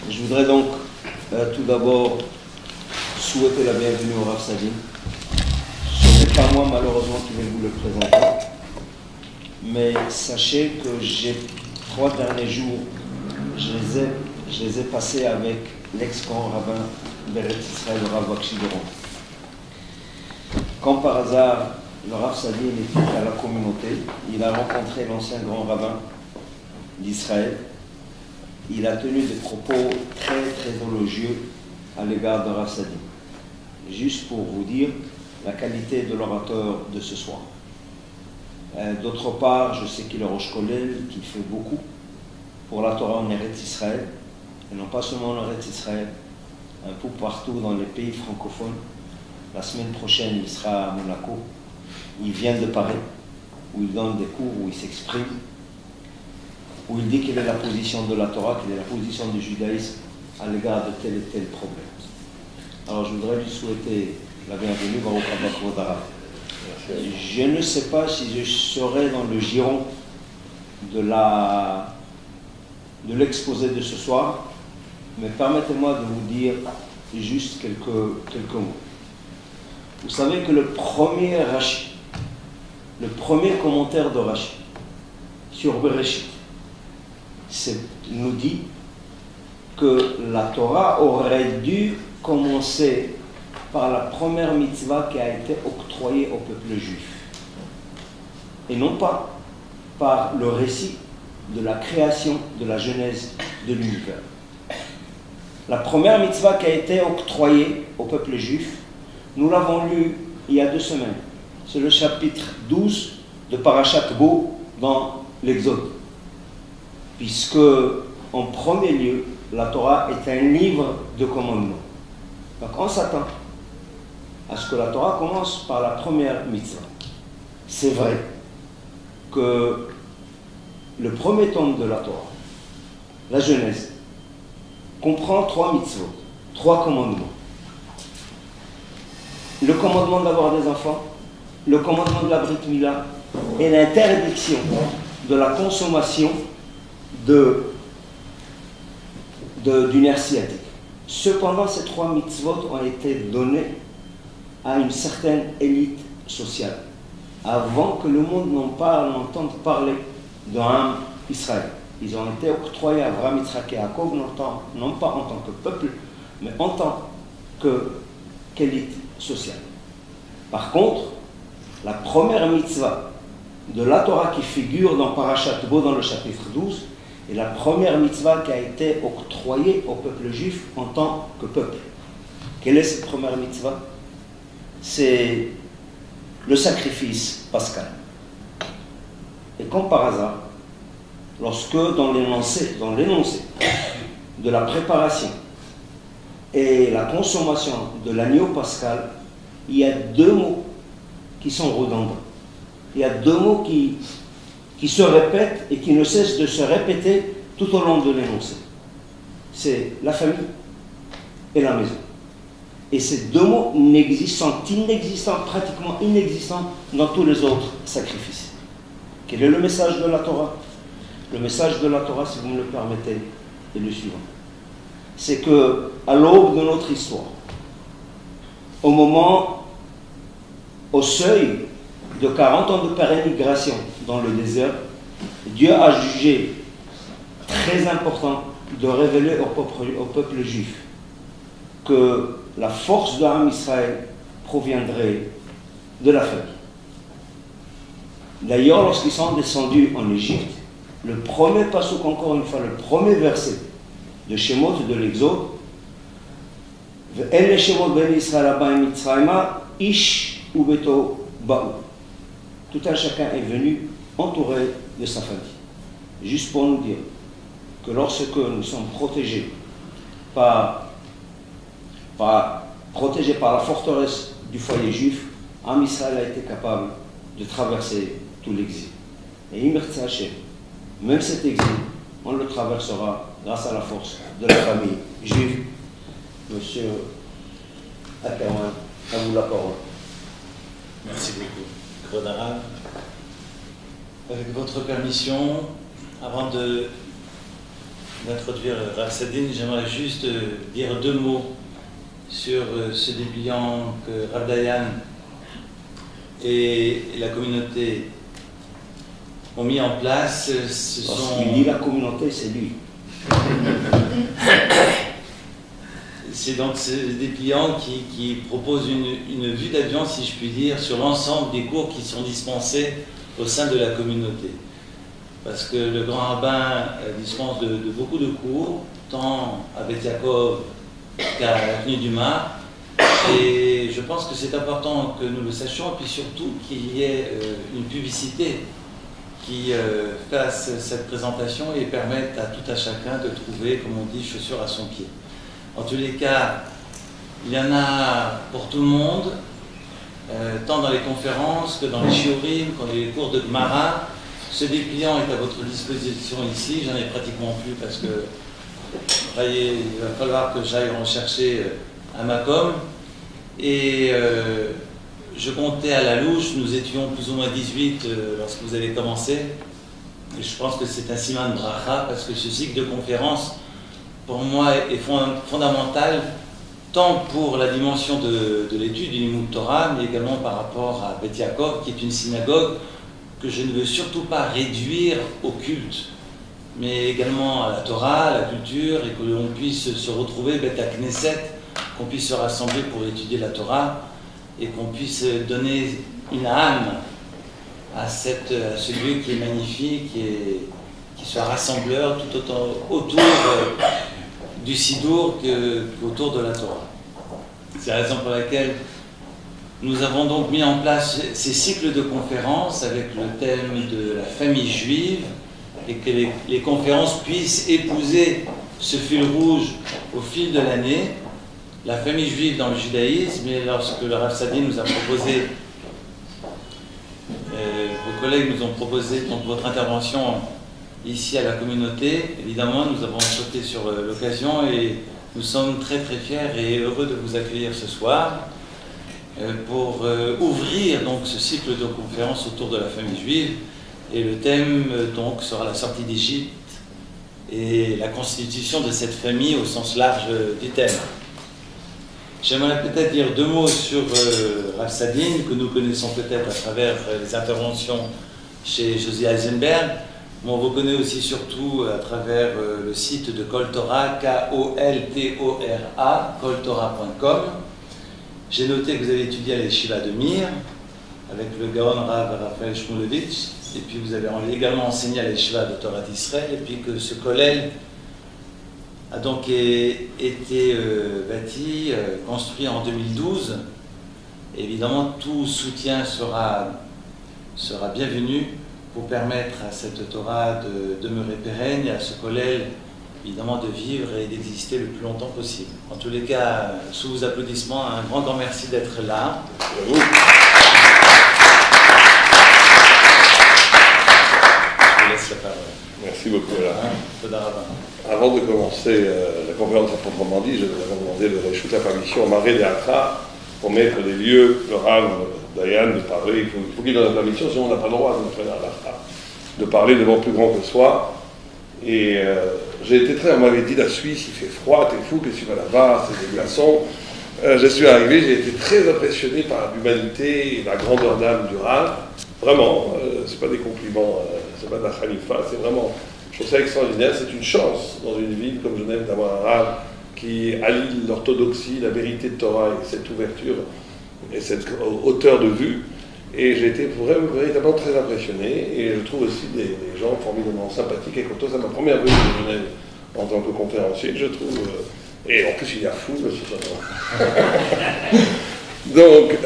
Je voudrais donc tout d'abord souhaiter la bienvenue au Rav Sadim. Ce n'est pas moi malheureusement qui vais vous le présenter, mais sachez que j'ai 3 derniers jours, je les ai passés avec l'ex-grand rabbin d'Eretz Israël, le Rav Bakshi Doron. Quand par hasard le Rav Sadim était à la communauté, il a rencontré l'ancien grand rabbin d'Israël. Il a tenu des propos très très élogieux à l'égard de Rav Sadim. Juste pour vous dire la qualité de l'orateur de ce soir. D'autre part, je sais qu'il est Rosh Kollel, qu'il fait beaucoup pour la Torah en Eretz Israël, et non pas seulement en Eretz Israël, un peu partout dans les pays francophones. La semaine prochaine, il sera à Monaco. Il vient de Paris, où il donne des cours, où il s'exprime, où il dit quelle est la position de la Torah, quelle est la position du judaïsme à l'égard de tel et tel problème. Alors je voudrais lui souhaiter la bienvenue, Baruch haba Kvod Harav. Je ne sais pas si je serai dans le giron de l'exposé de ce soir, mais permettez-moi de vous dire juste quelques mots. Vous savez que le premier Rashi, le premier commentaire de Rashi sur Bereshit, nous dit que la Torah aurait dû commencer par la première mitzvah qui a été octroyée au peuple juif, et non pas par le récit de la création, de la genèse de l'univers. La première mitzvah qui a été octroyée au peuple juif, nous l'avons lu il y a 2 semaines. C'est le chapitre 12 de Parashat Bo dans l'Exode. Puisque, en premier lieu, la Torah est un livre de commandements. Donc on s'attend à ce que la Torah commence par la première mitzvah. C'est vrai que le premier tome de la Torah, la Genèse, comprend 3 mitzvot, 3 commandements. Le commandement d'avoir des enfants, le commandement de la Brit Mila et l'interdiction de la consommation du nerf sciatique. Cependant, ces 3 mitzvot ont été donnés à une certaine élite sociale, avant que le monde n'entende parler d'un Israël. Ils ont été octroyés à Abraham, Yitzhak et Yaakov, non pas en tant que peuple, mais en tant qu'élite sociale. Par contre, la première mitzvah de la Torah qui figure dans Parashat Bo, dans le chapitre 12, est la première mitzvah qui a été octroyée au peuple juif en tant que peuple. Quelle est cette première mitzvah? C'est le sacrifice pascal. Et comme par hasard, lorsque dans l'énoncé de la préparation et la consommation de l'agneau pascal, il y a 2 mots qui sont redondants. Il y a 2 mots qui se répètent et qui ne cessent de se répéter tout au long de l'énoncé. C'est la famille et la maison. Et ces 2 mots sont pratiquement inexistants dans tous les autres sacrifices. Quel est le message de la Torah? Le message de la Torah, si vous me le permettez, est le suivant. C'est que, à l'aube de notre histoire, au seuil de 40 ans de pérégrination dans le désert, Dieu a jugé très important de révéler au peuple juif que la force de l'âme Israël proviendrait de la famille. D'ailleurs, lorsqu'ils sont descendus en Égypte, le premier passouk, encore une fois, le premier verset de Shemot de l'Exode, Ve'el Shemot ben Israël abayim Mitzrayma, ish ubeto ba'u. Tout un chacun est venu entouré de sa famille. Juste pour nous dire que lorsque nous sommes protégés par la forteresse du foyer juif, Am Israël a été capable de traverser tout l'exil. Et Imertze Hashem, même cet exil, on le traversera grâce à la force de la famille juive. Monsieur Ackerman, à vous la parole. Merci beaucoup. Kvod Harav. Avec votre permission, avant de d'introduire Rav Sadine, j'aimerais juste dire deux mots sur ce dépliant que Rav Dayan et la communauté ont mis en place. Lorsqu'il dit la communauté, c'est lui. C'est donc ce dépliant qui propose une vue d'avion, si je puis dire, sur l'ensemble des cours qui sont dispensés au sein de la communauté. Parce que le grand rabbin dispense de beaucoup de cours, tant à Beth Yaakov qu'à l'avenue du Mar. Et je pense que c'est important que nous le sachions, et puis surtout qu'il y ait une publicité qui fasse cette présentation et permette à tout à chacun de trouver, comme on dit, chaussure à son pied. En tous les cas, il y en a pour tout le monde, tant dans les conférences que dans les shiurim, que dans les cours de Gemara. Ce dépliant est à votre disposition ici, j'en ai pratiquement plus parce que il va falloir que j'aille en chercher à Macom. Et je comptais à la louche, nous étions plus ou moins 18 lorsque vous avez commencé. Et je pense que c'est un siman bracha parce que ce cycle de conférences, pour moi, est fondamental, tant pour la dimension de l'étude du Limud Torah, mais également par rapport à Beth Yaakov, qui est une synagogue que je ne veux surtout pas réduire au culte, mais également à la Torah, à la culture, et que l'on puisse se retrouver, Beth Knesset, qu'on puisse se rassembler pour étudier la Torah, et qu'on puisse donner une âme à ce lieu qui est magnifique, qui soit rassembleur tout autant autour du Sidour qu'autour de la Torah. C'est la raison pour laquelle nous avons donc mis en place ces cycles de conférences avec le thème de la famille juive et que les conférences puissent épouser ce fil rouge au fil de l'année, la famille juive dans le judaïsme. Et lorsque le Rav Sadine nous a proposé, vos collègues nous ont proposé donc votre intervention ici à la communauté, évidemment nous avons sauté sur l'occasion et nous sommes très très fiers et heureux de vous accueillir ce soir pour ouvrir donc ce cycle de conférences autour de la famille juive. Et le thème donc sera la sortie d'Égypte et la constitution de cette famille au sens large du thème. J'aimerais peut-être dire deux mots sur Rav Sadine, que nous connaissons peut-être à travers les interventions chez Josie Eisenberg, mais on vous connaît aussi surtout à travers le site de Kol Torah, Koltora, koltora.com. J'ai noté que vous avez étudié à l'Yeshiva de Mir, avec le Gaon Rav Raphaël Shmulevitch, et puis vous avez également enseigné à l'Yeshiva de Torah d'Israël, et puis que ce kollel a donc été bâti, construit en 2012. Et évidemment, tout soutien sera bienvenu pour permettre à cette Torah de demeurer pérenne et à ce kollel, évidemment, de vivre et d'exister le plus longtemps possible. En tous les cas, sous vos applaudissements, un grand merci d'être là. Je vous laisse la parole. Merci beaucoup. Toda-Rabba. Avant de commencer la conférence à proprement dit, je vous avais demandé de réchouer la permission au Maré d'Atra pour mettre des lieux, le Rav Dayan de parler. Il faut qu'il donne la permission, sinon on n'a pas le droit de parler devant plus grand que soi. Et j'ai été on m'avait dit la Suisse, il fait froid, t'es fou, qu'est-ce que tu vas là-bas, c'est des glaçons. Je suis arrivé, j'ai été très impressionné par l'humanité et la grandeur d'âme du Rav. Vraiment, c'est pas des compliments, c'est pas de la khalifa, c'est vraiment, je trouve ça extraordinaire. C'est une chance dans une ville comme Genève d'avoir un Rav qui allie l'orthodoxie, la vérité de Torah et cette ouverture et cette hauteur de vue. Et j'ai été véritablement très impressionné. Et je trouve aussi des gens formidablement sympathiques et courtois. C'est ma première venue de Genève en tant que conférencier, je trouve. Et en plus, il y a foule aussi. Donc,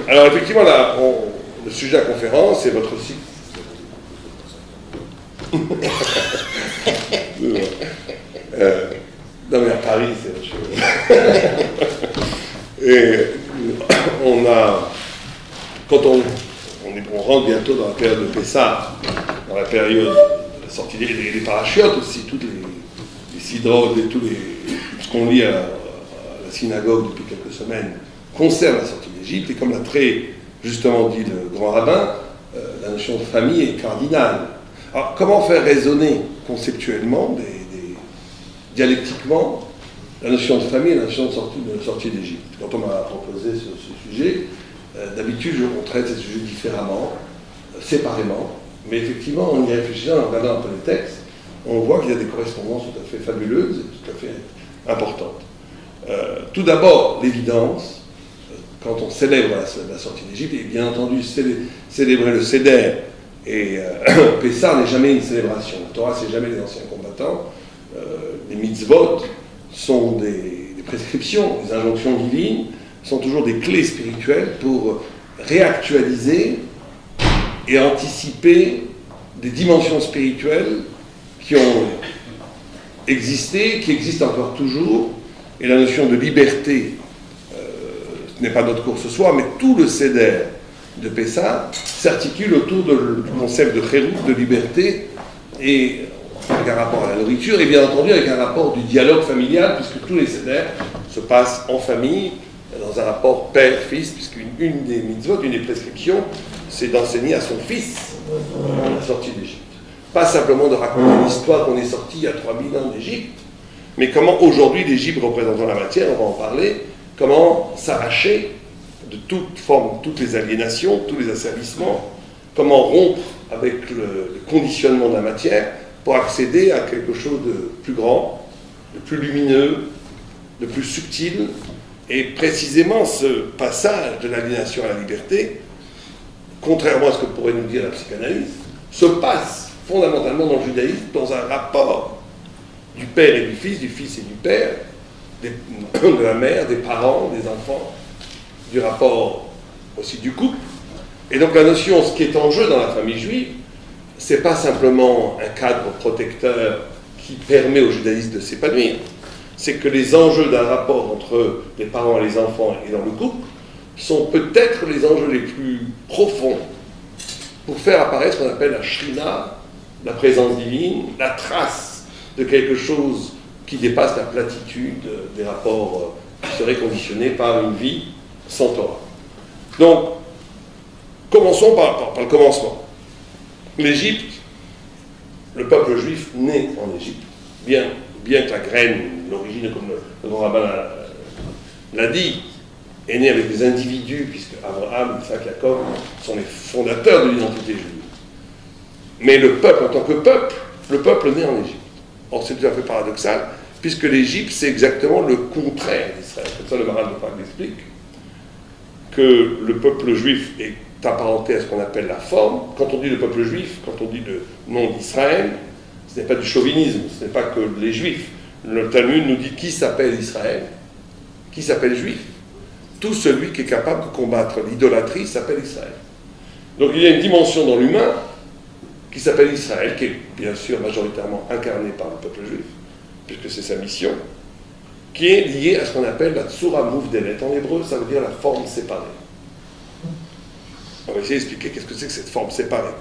alors effectivement, là, le sujet à conférence, c'est votre site. Non mais à Paris, c'est autre chose. Et quand on rentre bientôt dans la période de Pessah, dans la période de la sortie des parachiotes aussi, toutes les sidrotes et ce qu'on lit à la synagogue depuis quelques semaines concerne la sortie d'Égypte. Et comme l'a très justement dit le grand rabbin, la notion de famille est cardinale. Alors, comment faire résonner conceptuellement, dialectiquement, la notion de famille et la notion de sortie d'Égypte? Quand on m'a proposé ce sujet, d'habitude, on traite ces sujets différemment, séparément, mais effectivement, en y réfléchissant, en regardant un peu les textes, on voit qu'il y a des correspondances tout à fait fabuleuses et tout à fait importantes. Tout d'abord, l'évidence, quand on célèbre la sortie d'Égypte, et bien entendu, célébrer le Seder et Pessah n'est jamais une célébration. La Torah, c'est jamais les anciens combattants. Les mitzvot sont des prescriptions, des injonctions divines, sont toujours des clés spirituelles pour réactualiser et anticiper des dimensions spirituelles qui ont existé, qui existent encore toujours, et la notion de liberté, ce n'est pas notre cours ce soir, mais tout le Seder de Pessah s'articule autour du concept de chérout, de liberté, et avec un rapport à la nourriture, et bien entendu avec un rapport du dialogue familial, puisque tous les Seder se passent en famille, dans un rapport père-fils, puisqu'une des mitzvot, une des prescriptions, c'est d'enseigner à son fils la sortie d'Égypte. Pas simplement de raconter l'histoire qu'on est sorti il y a 3000 ans d'Égypte, mais comment aujourd'hui l'Égypte représentant la matière, on va en parler, comment s'arracher de toute forme, toutes les aliénations, tous les asservissements, comment rompre avec le conditionnement de la matière pour accéder à quelque chose de plus grand, de plus lumineux, de plus subtil. Et précisément ce passage de l'aliénation à la liberté, contrairement à ce que pourrait nous dire la psychanalyse, se passe fondamentalement dans le judaïsme dans un rapport du père et du fils et du père, de la mère, des parents, des enfants, du rapport aussi du couple. Et donc la notion, ce qui est en jeu dans la famille juive, c'est pas simplement un cadre protecteur qui permet au judaïsme de s'épanouir, c'est que les enjeux d'un rapport entre les parents et les enfants et dans le couple sont peut-être les enjeux les plus profonds pour faire apparaître ce qu'on appelle la shrina, la présence divine, la trace de quelque chose qui dépasse la platitude des rapports qui seraient conditionnés par une vie sans Torah. Donc, commençons par le commencement. L'Égypte, le peuple juif naît en Égypte, bien que la graine, l'origine, comme le grand rabbin l'a dit, est née avec des individus, puisque Abraham, Isaac, Jacob sont les fondateurs de l'identité juive. Mais le peuple, en tant que peuple, le peuple naît en Égypte. Or, c'est tout à fait paradoxal, puisque l'Égypte, c'est exactement le contraire d'Israël. Comme ça, le Maharal de Prague l'explique, que le peuple juif est apparenté à ce qu'on appelle la forme. Quand on dit le peuple juif, quand on dit le nom d'Israël, ce n'est pas du chauvinisme, ce n'est pas que les juifs. Le Talmud nous dit qui s'appelle Israël, qui s'appelle juif. Tout celui qui est capable de combattre l'idolâtrie s'appelle Israël. Donc il y a une dimension dans l'humain qui s'appelle Israël, qui est bien sûr majoritairement incarnée par le peuple juif, puisque c'est sa mission, qui est liée à ce qu'on appelle la tsura mouvdelet. En hébreu, ça veut dire la forme séparée. On va essayer d'expliquer qu'est-ce que c'est que cette forme séparée.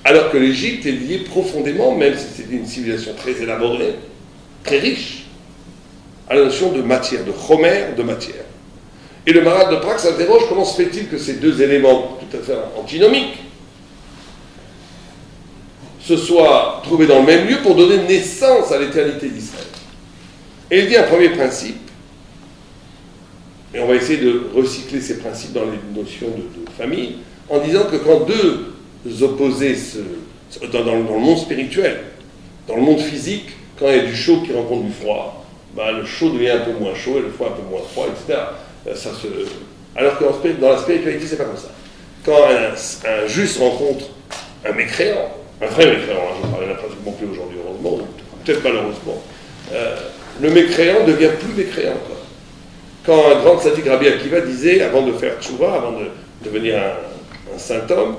Alors que l'Égypte est liée profondément, même si c'est une civilisation très élaborée, très riche, à la notion de matière, de chomer, de matière. Et le Maharal de Prague s'interroge comment se fait-il que ces deux éléments tout à fait antinomiques se soient trouvés dans le même lieu pour donner naissance à l'éternité d'Israël. Et il dit un premier principe, et on va essayer de recycler ces principes dans les notions de famille, en disant que quand deux opposés dans le monde spirituel, dans le monde physique, quand il y a du chaud qui rencontre du froid, ben le chaud devient un peu moins chaud et le froid un peu moins froid, etc. Alors que dans la spiritualité, c'est pas comme ça. Quand un juste rencontre un mécréant, un vrai mécréant, je ne parle pratiquement plus aujourd'hui, heureusement, ou peut-être malheureusement, le mécréant devient plus mécréant encore. Quand un grand tzaddik Rabbi Akiva disait, avant de faire tchouva, avant de devenir un saint homme,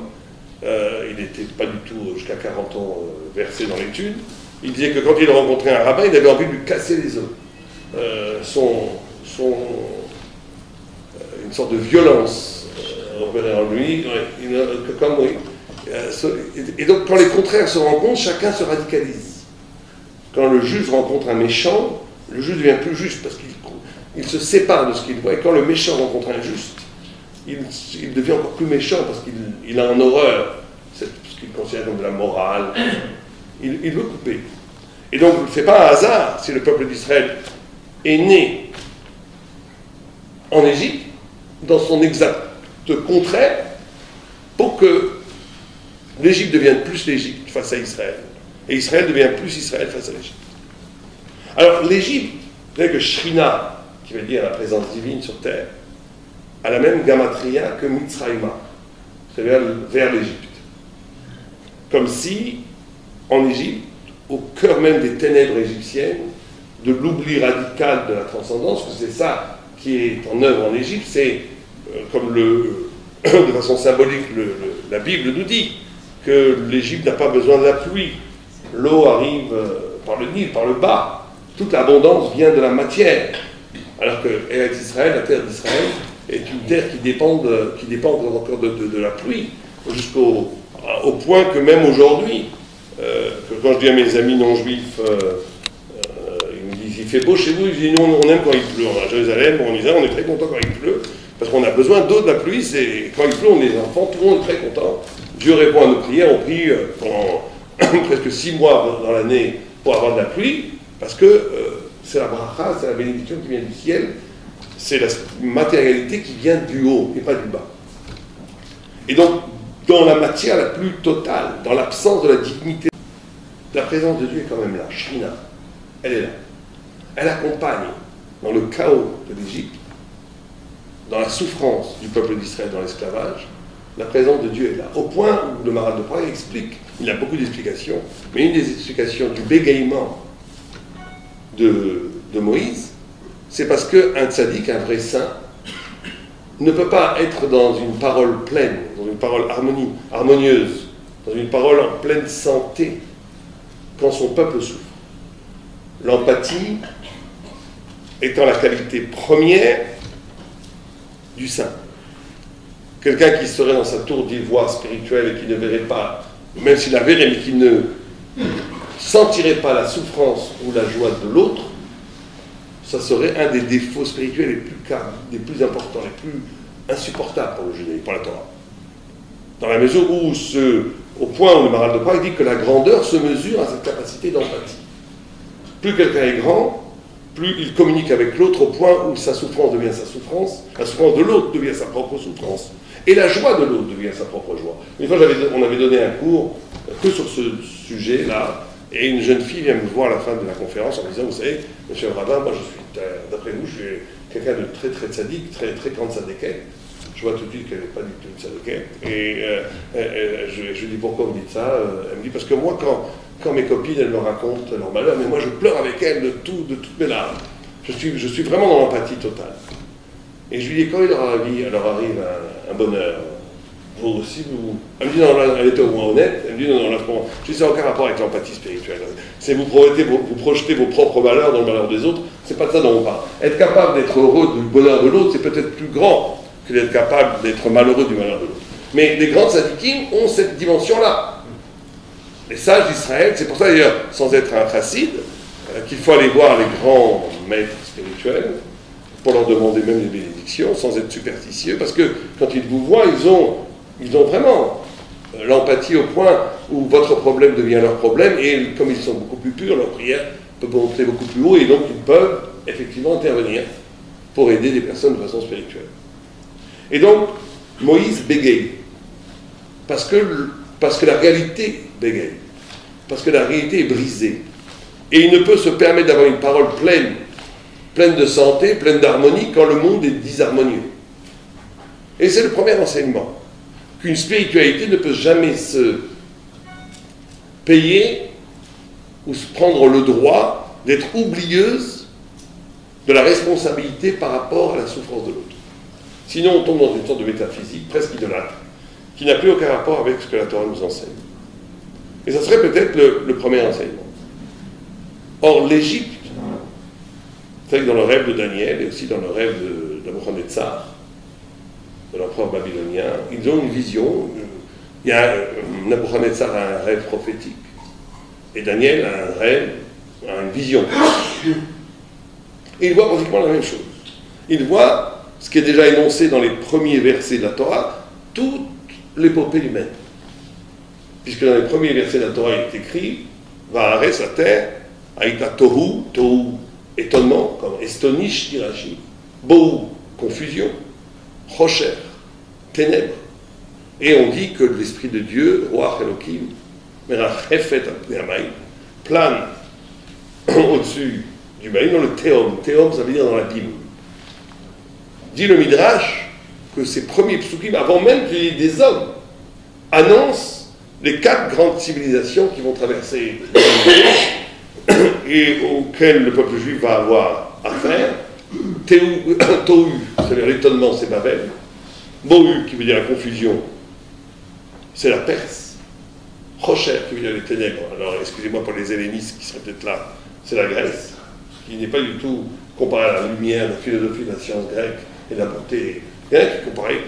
il n'était pas du tout jusqu'à 40 ans versé dans l'étude, il disait que quand il rencontrait un rabbin, il avait envie de lui casser les os. Une sorte de violence opérait en lui, et donc quand les contraires se rencontrent, chacun se radicalise. Quand le juste rencontre un méchant, le juste devient plus juste parce qu'il se sépare de ce qu'il voit, et quand le méchant rencontre un juste, il devient encore plus méchant parce qu'il a en horreur ce qu'il considère comme de la morale. Il veut couper. Et donc, ce n'est pas un hasard si le peuple d'Israël est né en Égypte, dans son exact contraire, pour que l'Égypte devienne plus l'Égypte face à Israël, et Israël devient plus Israël face à l'Égypte. Alors, l'Égypte, vous savez que Shrina, qui veut dire la présence divine sur terre, a la même gamatria que Mitzrayma, c'est-à-dire vers l'Égypte. Comme si, en Égypte, au cœur même des ténèbres égyptiennes, de l'oubli radical de la transcendance, que c'est ça qui est en œuvre en Égypte, c'est comme de façon symbolique la Bible nous dit, que l'Égypte n'a pas besoin de la pluie. L'eau arrive par le Nil, par le bas. Toute l'abondance vient de la matière. Alors que Eretz Israël, la terre d'Israël, est une terre qui dépend encore de la pluie, jusqu'au point que même aujourd'hui, que quand je dis à mes amis non-juifs, ils me disent il fait beau chez nous, ils disent nous on aime quand il pleut. À Jérusalem, en Israël, on est très content quand il pleut, parce qu'on a besoin d'eau, de la pluie, quand il pleut, on est des enfants, tout le monde est très content. Dieu répond à nos prières, on prie pendant presque 6 mois dans l'année pour avoir de la pluie, parce que c'est la bracha, c'est la bénédiction qui vient du ciel, c'est la matérialité qui vient du haut et pas du bas. Et donc, dans la matière la plus totale, dans l'absence de la dignité, la présence de Dieu est quand même là, Shrina, elle est là. Elle accompagne dans le chaos de l'Égypte, dans la souffrance du peuple d'Israël dans l'esclavage, la présence de Dieu est là. Au point où le Maharal de Prague explique, il a beaucoup d'explications, mais une des explications du bégaiement de Moïse, c'est parce qu'un tzaddik, un vrai saint, ne peut pas être dans une parole pleine, dans une parole harmonieuse, dans une parole en pleine santé, quand son peuple souffre. L'empathie étant la qualité première du saint. Quelqu'un qui serait dans sa tour d'ivoire spirituelle et qui ne verrait pas, même s'il la verrait, mais qui ne sentirait pas la souffrance ou la joie de l'autre, ça serait un des défauts spirituels les plus importants, les plus insupportables pour le judaïsme, pour la Torah. Dans la mesure où, au point où le Maharal de Prague dit que la grandeur se mesure à cette capacité d'empathie. Plus quelqu'un est grand, plus il communique avec l'autre au point où sa souffrance devient sa souffrance, la souffrance de l'autre devient sa propre souffrance, et la joie de l'autre devient sa propre joie. Une fois, on avait donné un cours que sur ce sujet-là, et une jeune fille vient me voir à la fin de la conférence en me disant, vous savez, monsieur le rabbin, moi je suis, d'après vous, je suis quelqu'un de très très tzaddik, très très grande tzaddiké. Je vois tout de suite qu'elle n'est pas du tout une tzaddiké. Et je lui dis, pourquoi vous dites ça? Elle me dit, parce que moi, quand mes copines, elles me racontent leur malheur, mais moi je pleure avec elles de toutes mes larmes. Je suis vraiment dans l'empathie totale. Et je lui dis, quand il leur arrive un bonheur, vous aussi, elle me dit, non, elle était au moins honnête, elle me dit, non, là, je dis, ça n'a aucun rapport avec l'empathie spirituelle. C'est vous projetez vos propres malheurs dans le malheur des autres, c'est pas de ça dont on parle. Être capable d'être heureux du bonheur de l'autre, c'est peut-être plus grand que d'être capable d'être malheureux du malheur de l'autre. Mais les grands tzadikim ont cette dimension-là. Les sages d'Israël, c'est pour ça d'ailleurs, sans être un chassid, qu'il faut aller voir les grands maîtres spirituels, pour leur demander même les bénédictions, sans être superstitieux, parce que quand ils vous voient, ils ont vraiment l'empathie au point où votre problème devient leur problème, et comme ils sont beaucoup plus purs, leur prière peut monter beaucoup plus haut, et donc ils peuvent effectivement intervenir pour aider des personnes de façon spirituelle. Et donc, Moïse bégaye, parce que la réalité bégaye, parce que la réalité est brisée, et il ne peut se permettre d'avoir une parole pleine de santé, pleine d'harmonie, quand le monde est disharmonieux. Et c'est le premier enseignement, qu'une spiritualité ne peut jamais se payer ou se prendre le droit d'être oublieuse de la responsabilité par rapport à la souffrance de l'autre. Sinon, on tombe dans une sorte de métaphysique presque idolâtre, qui n'a plus aucun rapport avec ce que la Torah nous enseigne. Et ça serait peut-être le premier enseignement. Or, l'Égypte, vous savez que dans le rêve de Daniel, et aussi dans le rêve de Nabuchodonosor, de l'empereur babylonien, ils ont une vision. Il y a Nabuchodonosor a un rêve prophétique, et Daniel a un rêve, a une vision. Et il voit pratiquement la même chose. Il voit ce qui est déjà énoncé dans les premiers versets de la Torah, toute l'épopée humaine. puisque dans les premiers versets de la Torah, il est écrit Va'aretz la terre, Aïta Tohu, Tohu, étonnement, comme Estonish, dit Rashi, Bohu, confusion, Rocher, ténèbres. Et on dit que l'Esprit de Dieu, Ruach Elohim, Merachefet Apneamai, plane au-dessus du Baïm, dans le Théom. Théom, ça veut dire dans l'abîme. Dit le Midrash que ces premiers psukim, avant même qu'il y ait des hommes, annoncent les 4 grandes civilisations qui vont traverser et auxquelles le peuple juif va avoir affaire. Tohu, c'est-à-dire l'étonnement, c'est Babel. Bohu, qui veut dire la confusion, c'est la Perse. Rocher, qui veut dire les ténèbres. Alors, excusez-moi pour les hellénistes qui seraient peut-être là, c'est la Grèce, qui n'est pas du tout comparée à la lumière, la philosophie de la science grecque et de la beauté. Il y en a qui comparée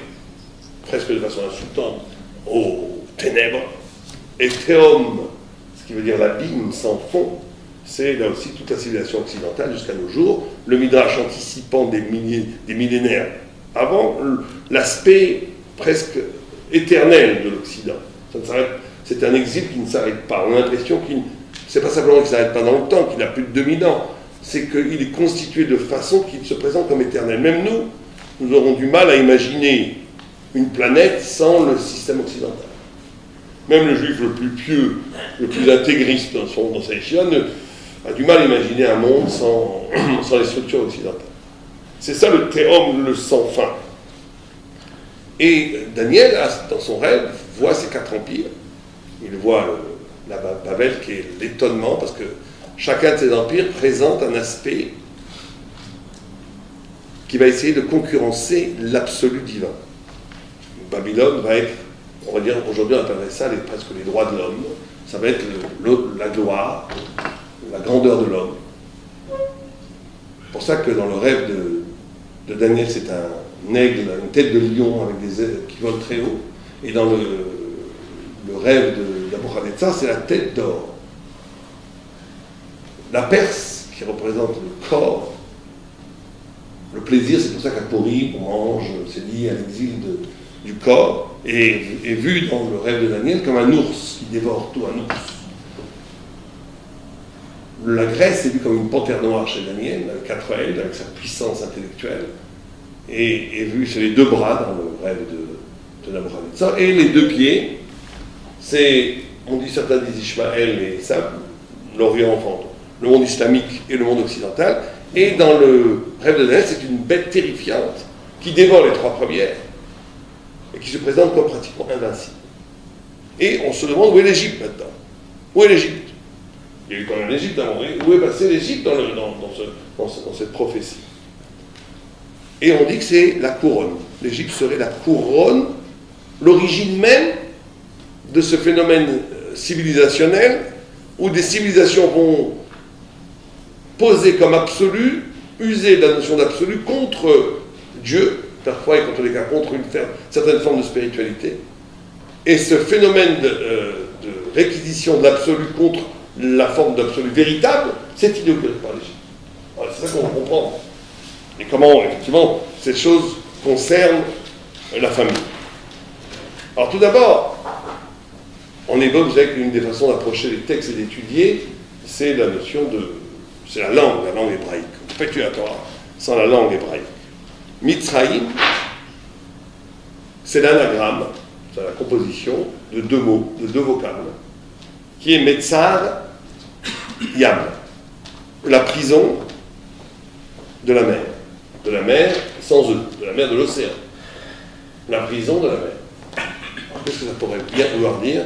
presque de façon insultante aux ténèbres. Et Théom, ce qui veut dire l'abîme sans fond, c'est là aussi toute la civilisation occidentale jusqu'à nos jours, le Midrash anticipant des millénaires avant, l'aspect presque éternel de l'Occident. C'est un exil qui ne s'arrête pas. On a l'impression qu'il c'est pas simplement qu'il ne s'arrête pas dans le temps, qu'il a plus de 2000 ans, c'est qu'il est constitué de façon qu'il se présente comme éternel. Même nous aurons du mal à imaginer une planète sans le système occidental. Même le juif le plus pieux, le plus intégriste dans sa échelle, a du mal à imaginer un monde sans les structures occidentales. C'est ça le théum, le sans fin. Et Daniel, dans son rêve, voit ces 4 empires. Il voit la Babel qui est l'étonnement, parce que chacun de ces empires présente un aspect qui va essayer de concurrencer l'absolu divin. Babylone va être, on va dire, aujourd'hui on appellerait ça presque les droits de l'homme. Ça va être la gloire, la grandeur de l'homme. C'est pour ça que dans le rêve de Daniel, c'est un aigle, une tête de lion avec des ailes qui volent très haut. Et dans le rêve de Nabuchodonosor, c'est la tête d'or. La Perse, qui représente le corps, le plaisir, c'est pour ça qu'à Purim, on mange, c'est lié à l'exil du corps, est vu dans le rêve de Daniel comme un ours qui dévore tout, un ours. La Grèce est vue comme une panthère noire chez Daniel, avec 4 ailes, avec sa puissance intellectuelle, et est vue, c'est les 2 bras dans le rêve de Nabuchodonosor, et les 2 pieds, c'est, on dit certains disent Ishmaël et ça, l'Orient, enfin, le monde islamique et le monde occidental, et dans le rêve de Daniel, c'est une bête terrifiante qui dévore les 3 premières et qui se présente comme pratiquement invincible. Et on se demande où est l'Égypte maintenant. Où est l'Égypte? Il y a eu quand même l'Égypte avant. Où est passée l'Égypte dans cette prophétie? Et on dit que c'est la couronne. L'Égypte serait la couronne, l'origine même de ce phénomène civilisationnel où des civilisations vont poser comme absolu, user de la notion d'absolu contre Dieu, parfois et contre les cas contre une certaine forme de spiritualité. Et ce phénomène de réquisition de l'absolu contre la forme d'absolu véritable, c'est inauguré par l'Égypte. Voilà, c'est ça qu'on comprend. Et comment, effectivement, cette chose concerne la famille. Alors tout d'abord, on évoque, vous savez qu'une des façons d'approcher les textes et d'étudier, c'est la notion c'est la langue hébraïque. On ne peut pas étudier la Torah sans la langue hébraïque. Mitzraïm, c'est l'anagramme, c'est la composition de 2 mots, de 2 vocables, qui est Metzar Yam, la prison de la mer sans eux, de la mer de l'océan, la prison de la mer. Alors, qu'est-ce que ça pourrait bien vouloir dire,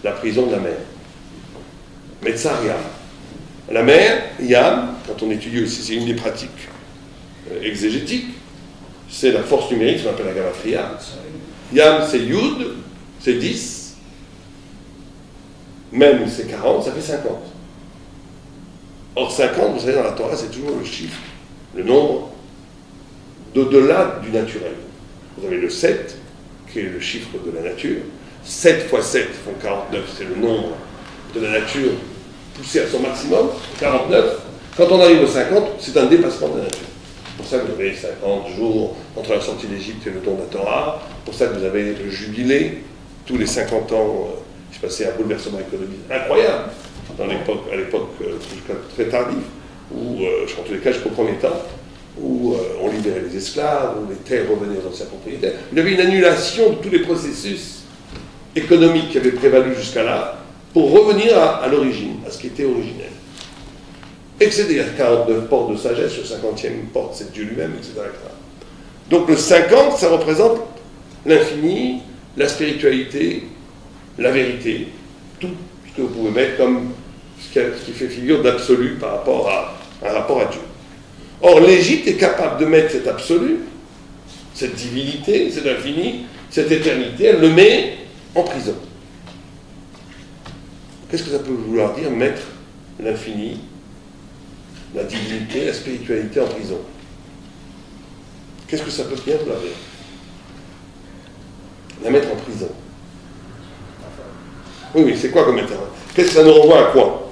la prison de la mer? Metzar Yam. La mer, Yam, quand on étudie aussi, c'est une des pratiques exégétiques, c'est la force numérique, qu'on appelle la gamatria. Yam, c'est Yud, c'est 10. Même, c'est 40, ça fait 50. Or, 50, vous savez, dans la Torah, c'est toujours le chiffre, le nombre d'au-delà du naturel. Vous avez le 7, qui est le chiffre de la nature. 7 fois 7 font 49, c'est le nombre de la nature poussé à son maximum, 49. Quand on arrive au 50, c'est un dépassement de la nature. C'est pour ça que vous avez 50 jours entre la sortie d'Égypte et le don de la Torah. C'est pour ça que vous avez le jubilé, tous les 50 ans Il se passait un bouleversement économique incroyable à l'époque très tardive, où, en tous les cas jusqu'au premier temps, où on libérait les esclaves, où les terres revenaient aux anciens propriétaires. Il y avait une annulation de tous les processus économiques qui avaient prévalu jusqu'à là, pour revenir à l'origine, à ce qui était originel. Et que c'est des 49 portes de sagesse, le 50e porte, c'est Dieu lui-même, etc., etc. Donc le 50, ça représente l'infini, la spiritualité, la vérité, tout ce que vous pouvez mettre comme ce qui fait figure d'absolu par rapport à un rapport à Dieu. Or, l'Égypte est capable de mettre cet absolu, cette divinité, cet infini, cette éternité, elle le met en prison. Qu'est-ce que ça peut vouloir dire, mettre l'infini, la divinité, la spiritualité en prison? Qu'est-ce que ça peut bien vouloir dire? La mettre en prison. Oui, c'est quoi comme intérêt? Qu'est-ce que ça nous renvoie à quoi?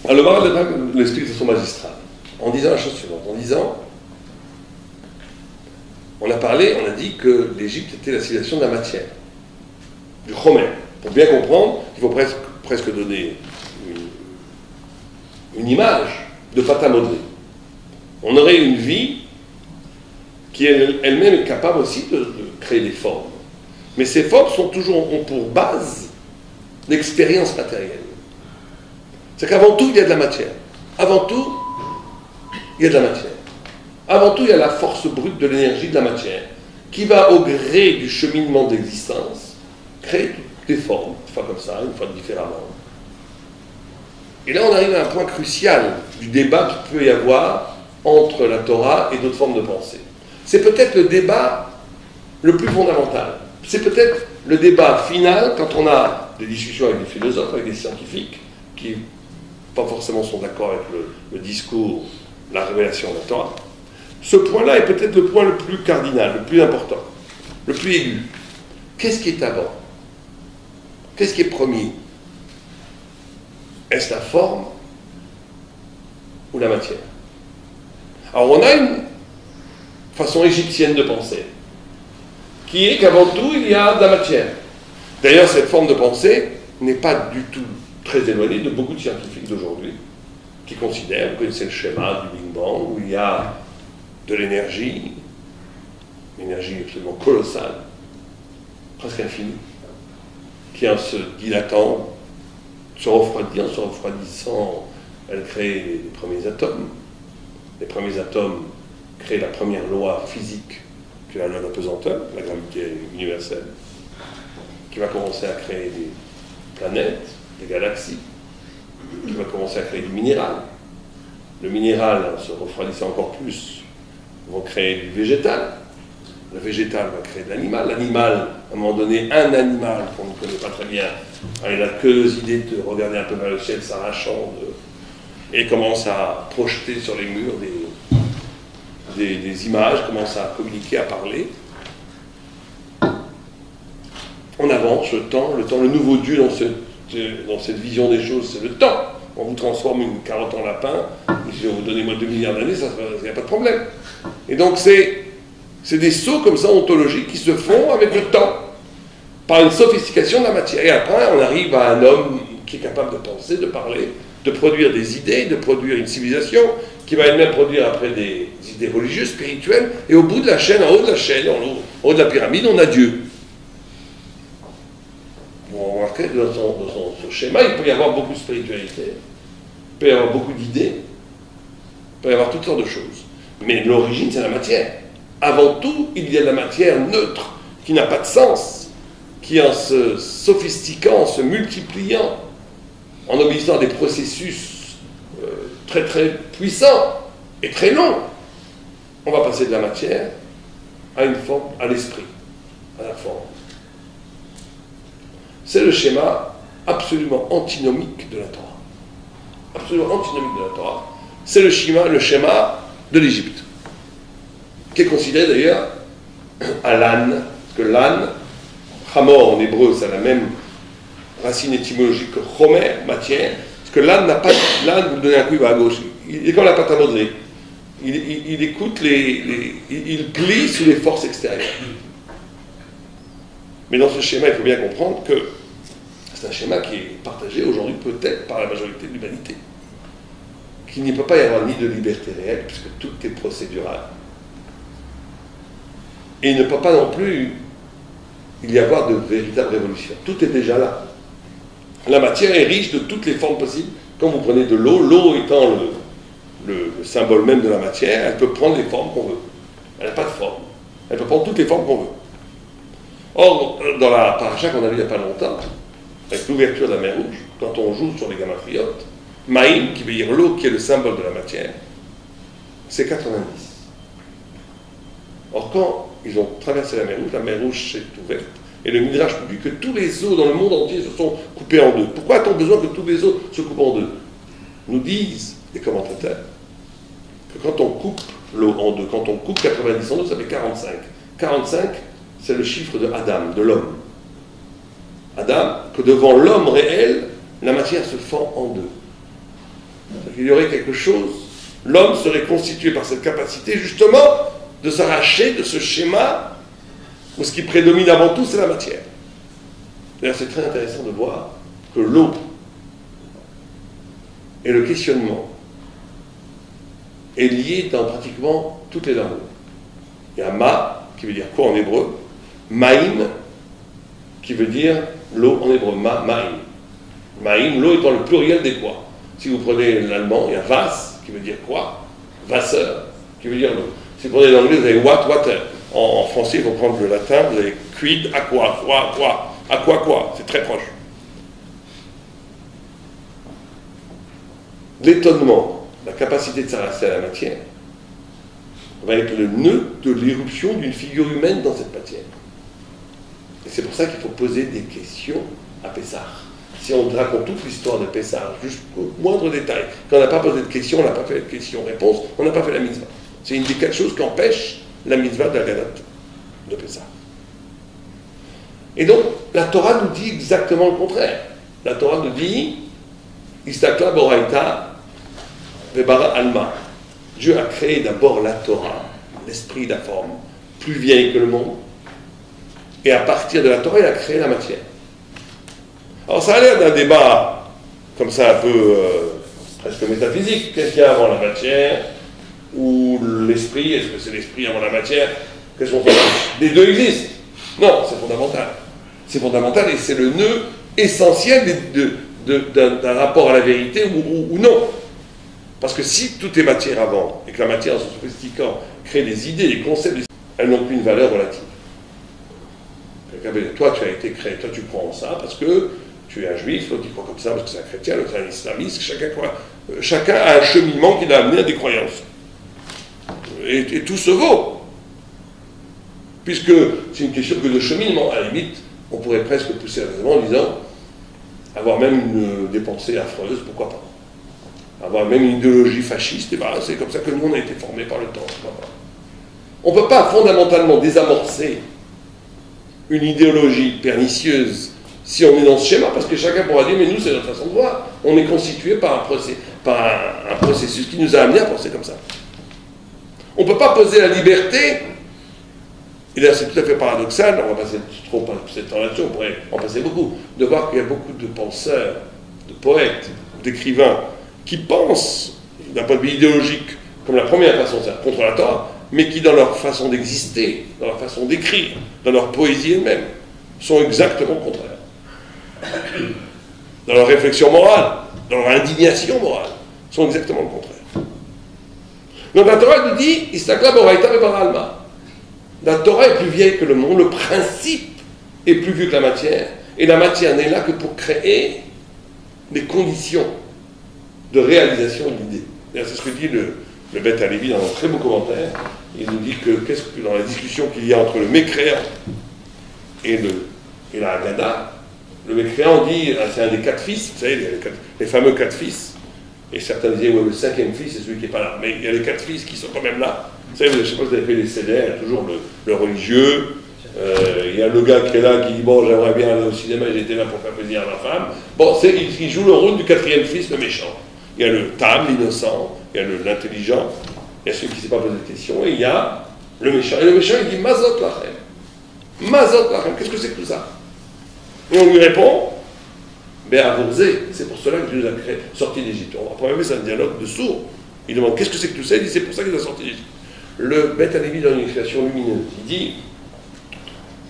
Alors, le Maharal l'explique de façon magistrale, en disant la chose suivante, en disant, on a dit que l'Égypte était la civilisation de la matière, du chomer. Pour bien comprendre, il faut presque donner une image de Fata Modré. On aurait une vie qui elle-même est capable aussi de créer des formes. Mais ces formes ont pour base l'expérience matérielle. C'est qu'avant tout, il y a de la matière. Avant tout, il y a de la matière. Avant tout, il y a la force brute de l'énergie de la matière qui va, au gré du cheminement de l'existence, créer toutes les formes, une fois comme ça, une fois différemment. Et là, on arrive à un point crucial du débat qu'il peut y avoir entre la Torah et d'autres formes de pensée. C'est peut-être le débat le plus fondamental. C'est peut-être le débat final quand on a des discussions avec des philosophes, avec des scientifiques, qui pas forcément sont d'accord avec le discours, la révélation de la Torah. Ce point-là est peut-être le point le plus cardinal, le plus important, le plus aigu. Qu'est-ce qui est avant? Qu'est-ce qui est premier? Est-ce la forme ou la matière? Alors on a une façon égyptienne de penser, qui est qu'avant tout, il y a de la matière. D'ailleurs, cette forme de pensée n'est pas du tout très éloignée de beaucoup de scientifiques d'aujourd'hui, qui considèrent, vous connaissez le schéma du Big Bang, où il y a de l'énergie, une énergie absolument colossale, presque infinie, qui en se dilatant, se refroidit, en se refroidissant, elle crée les premiers atomes. Les premiers atomes créent la première loi physique, qui est la loi de la pesanteur, la gravité universelle, qui va commencer à créer des planètes, des galaxies, qui va commencer à créer du minéral. Le minéral, en se refroidissant encore plus, va créer du végétal. Le végétal va créer de l'animal. L'animal, à un moment donné, un animal qu'on ne connaît pas très bien, il n'a que l'idée de regarder un peu vers le ciel, s'arrachant, et commence à projeter sur les murs des images, commence à communiquer, à parler. On avance le temps, le nouveau Dieu dans cette vision des choses, c'est le temps. On vous transforme une carotte en lapin, si vous donnez-moi 2 milliards d'années, il n'y a pas de problème. Et donc c'est des sauts comme ça ontologiques qui se font avec le temps, par une sophistication de la matière. Et après, on arrive à un homme qui est capable de penser, de parler, de produire des idées, de produire une civilisation, qui va elle-même produire après des idées religieuses, spirituelles, et au bout de la chaîne, en haut de la chaîne, en haut de la pyramide, on a Dieu. Vous remarquez que dans ce schéma, il peut y avoir beaucoup de spiritualité, il peut y avoir beaucoup d'idées, il peut y avoir toutes sortes de choses. Mais l'origine, c'est la matière. Avant tout, il y a la matière neutre, qui n'a pas de sens, qui en se sophistiquant, en se multipliant, en obéissant à des processus très très puissants et très longs, on va passer de la matière à une forme, à l'esprit, à la forme. C'est le schéma absolument antinomique de la Torah. Absolument antinomique de la Torah. C'est le schéma de l'Égypte, qui est considéré d'ailleurs à l'âne, parce que l'âne, Hamor en hébreu, c'est la même racine étymologique que Chomer, matière, parce que l'âne n'a pas. L'âne, vous le donnez un coup, il va à gauche. Il est comme la pâte à modeler. Il écoute il plie sous les forces extérieures. Mais dans ce schéma, il faut bien comprendre que c'est un schéma qui est partagé aujourd'hui peut-être par la majorité de l'humanité. Qu'il n'y peut pas y avoir ni de liberté réelle, puisque tout est procédural. Et il ne peut pas non plus y avoir de véritable révolution. Tout est déjà là. La matière est riche de toutes les formes possibles. Quand vous prenez de l'eau, l'eau étant le symbole même de la matière, elle peut prendre les formes qu'on veut. Elle n'a pas de forme. Elle peut prendre toutes les formes qu'on veut. Or, dans la paracha qu'on a vue il n'y a pas longtemps, avec l'ouverture de la mer Rouge, quand on joue sur les gematriotes, Maïm, qui veut dire l'eau, qui est le symbole de la matière, c'est 90. Or, quand ils ont traversé la mer Rouge s'est ouverte, et le Midrash nous dit que tous les eaux dans le monde entier se sont coupés en deux. Pourquoi a-t-on besoin que tous les eaux se coupent en deux? Nous disent les commentateurs que quand on coupe l'eau en deux, quand on coupe 90 en deux, ça fait 45. 45, c'est le chiffre de Adam, de l'homme. Adam, que devant l'homme réel, la matière se fend en deux. Il y aurait quelque chose, l'homme serait constitué par cette capacité justement de s'arracher de ce schéma où ce qui prédomine avant tout, c'est la matière. D'ailleurs, c'est très intéressant de voir que l'eau et le questionnement est lié dans pratiquement toutes les langues. Il y a ma, qui veut dire quoi en hébreu, maïm, qui veut dire l'eau en hébreu, maïm. Maïm, l'eau étant le pluriel des quoi. Si vous prenez l'allemand, il y a was, qui veut dire quoi, Wasser, qui veut dire l'eau. Si vous prenez l'anglais, vous avez water. En français, il faut prendre le latin, vous avez quid, aqua, quoi. C'est très proche. L'étonnement, la capacité de s'arracher à la matière, va être le nœud de l'éruption d'une figure humaine dans cette matière. Et c'est pour ça qu'il faut poser des questions à Pessah. Si on raconte toute l'histoire de Pessah, jusqu'au moindre détail, quand on n'a pas posé de questions, on n'a pas fait de questions-réponses, on n'a pas fait la mitzvah. C'est une des 4 choses qui empêchent la mitzvah de la Gadat de Pessah. Et donc, la Torah nous dit exactement le contraire. La Torah nous dit Istakla Boraita Vebara Alma. Dieu a créé d'abord la Torah, l'esprit, la forme, plus vieille que le monde. Et à partir de la Torah, il a créé la matière. Alors, ça a l'air d'un débat comme ça un peu presque métaphysique. Qu'est-ce qu'il y a avant la matière ou l'esprit? Est-ce que c'est l'esprit avant la matière? Qu'est-ce qu'on fait? Les deux existent. Non, c'est fondamental. C'est fondamental et c'est le nœud essentiel d'un rapport à la vérité ou non. Parce que si tout est matière avant, et que la matière, en se sophistiquant, crée des idées, des concepts, elles n'ont plus une valeur relative. Toi, tu as été créé, toi, tu crois en ça parce que tu es un juif, l'autre, il croit comme ça parce que c'est un chrétien, l'autre, c'est un islamiste, chacun a un cheminement qui l'a amené à des croyances. Et tout se vaut. Puisque c'est une question que de cheminement. À la limite, on pourrait presque pousser le raisonnement en disant avoir même des pensées affreuses, pourquoi pas. Avoir même une idéologie fasciste, et ben, c'est comme ça que le monde a été formé par le temps. On ne peut pas fondamentalement désamorcer une idéologie pernicieuse si on est dans ce schéma, parce que chacun pourra dire, mais nous, c'est notre façon de voir. On est constitué par un processus qui nous a amené à penser comme ça. On ne peut pas poser la liberté, et là c'est tout à fait paradoxal, on va passer trop par cette relation, on pourrait en passer beaucoup, de voir qu'il y a beaucoup de penseurs, de poètes, d'écrivains, qui pensent, d'un point de vue idéologique, comme la première façon, c'est contre la Torah, mais qui dans leur façon d'exister, dans leur façon d'écrire, dans leur poésie elle-même, sont exactement contraires. Dans leur réflexion morale, dans leur indignation morale, sont exactement le contraire. Donc la Torah nous dit, Istakla Boraita Vebara Alma. La Torah est plus vieille que le monde, le principe est plus vieux que la matière, et la matière n'est là que pour créer des conditions de réalisation de l'idée. C'est ce que dit le Beth Halevi dans un très beau commentaire. Il nous dit que dans la discussion qu'il y a entre le mécréant et la Haggadah, le mécréant dit, c'est un des 4 fils, vous savez, les fameux 4 fils, et certains disaient, ouais, le 5e fils, c'est celui qui n'est pas là. Mais il y a les 4 fils qui sont quand même là. Vous savez, je ne sais pas si vous avez fait les CD, il y a toujours le religieux, il y a le gars qui est là, qui dit, bon, j'aimerais bien aller au cinéma, j'étais là pour faire plaisir à ma femme. Bon, il joue le rôle du 4e fils, le méchant. Il y a le Tam, l'innocent, il y a l'intelligent, il y a celui qui ne s'est pas posé de questions, et il y a le méchant. Et le méchant, il dit, Mazot Lachem. Mazot Lachem, qu'est-ce que c'est que tout ça? Et on lui répond, Béavouzé, c'est pour cela que Dieu nous a créé, sorti d'Égypte. Après, c'est un dialogue de sourds. Il demande, qu'est-ce que c'est que tout ça? Il dit, c'est pour ça qu'il nous a sorti d'Égypte. Le Beth Alevi donne une explication lumineuse.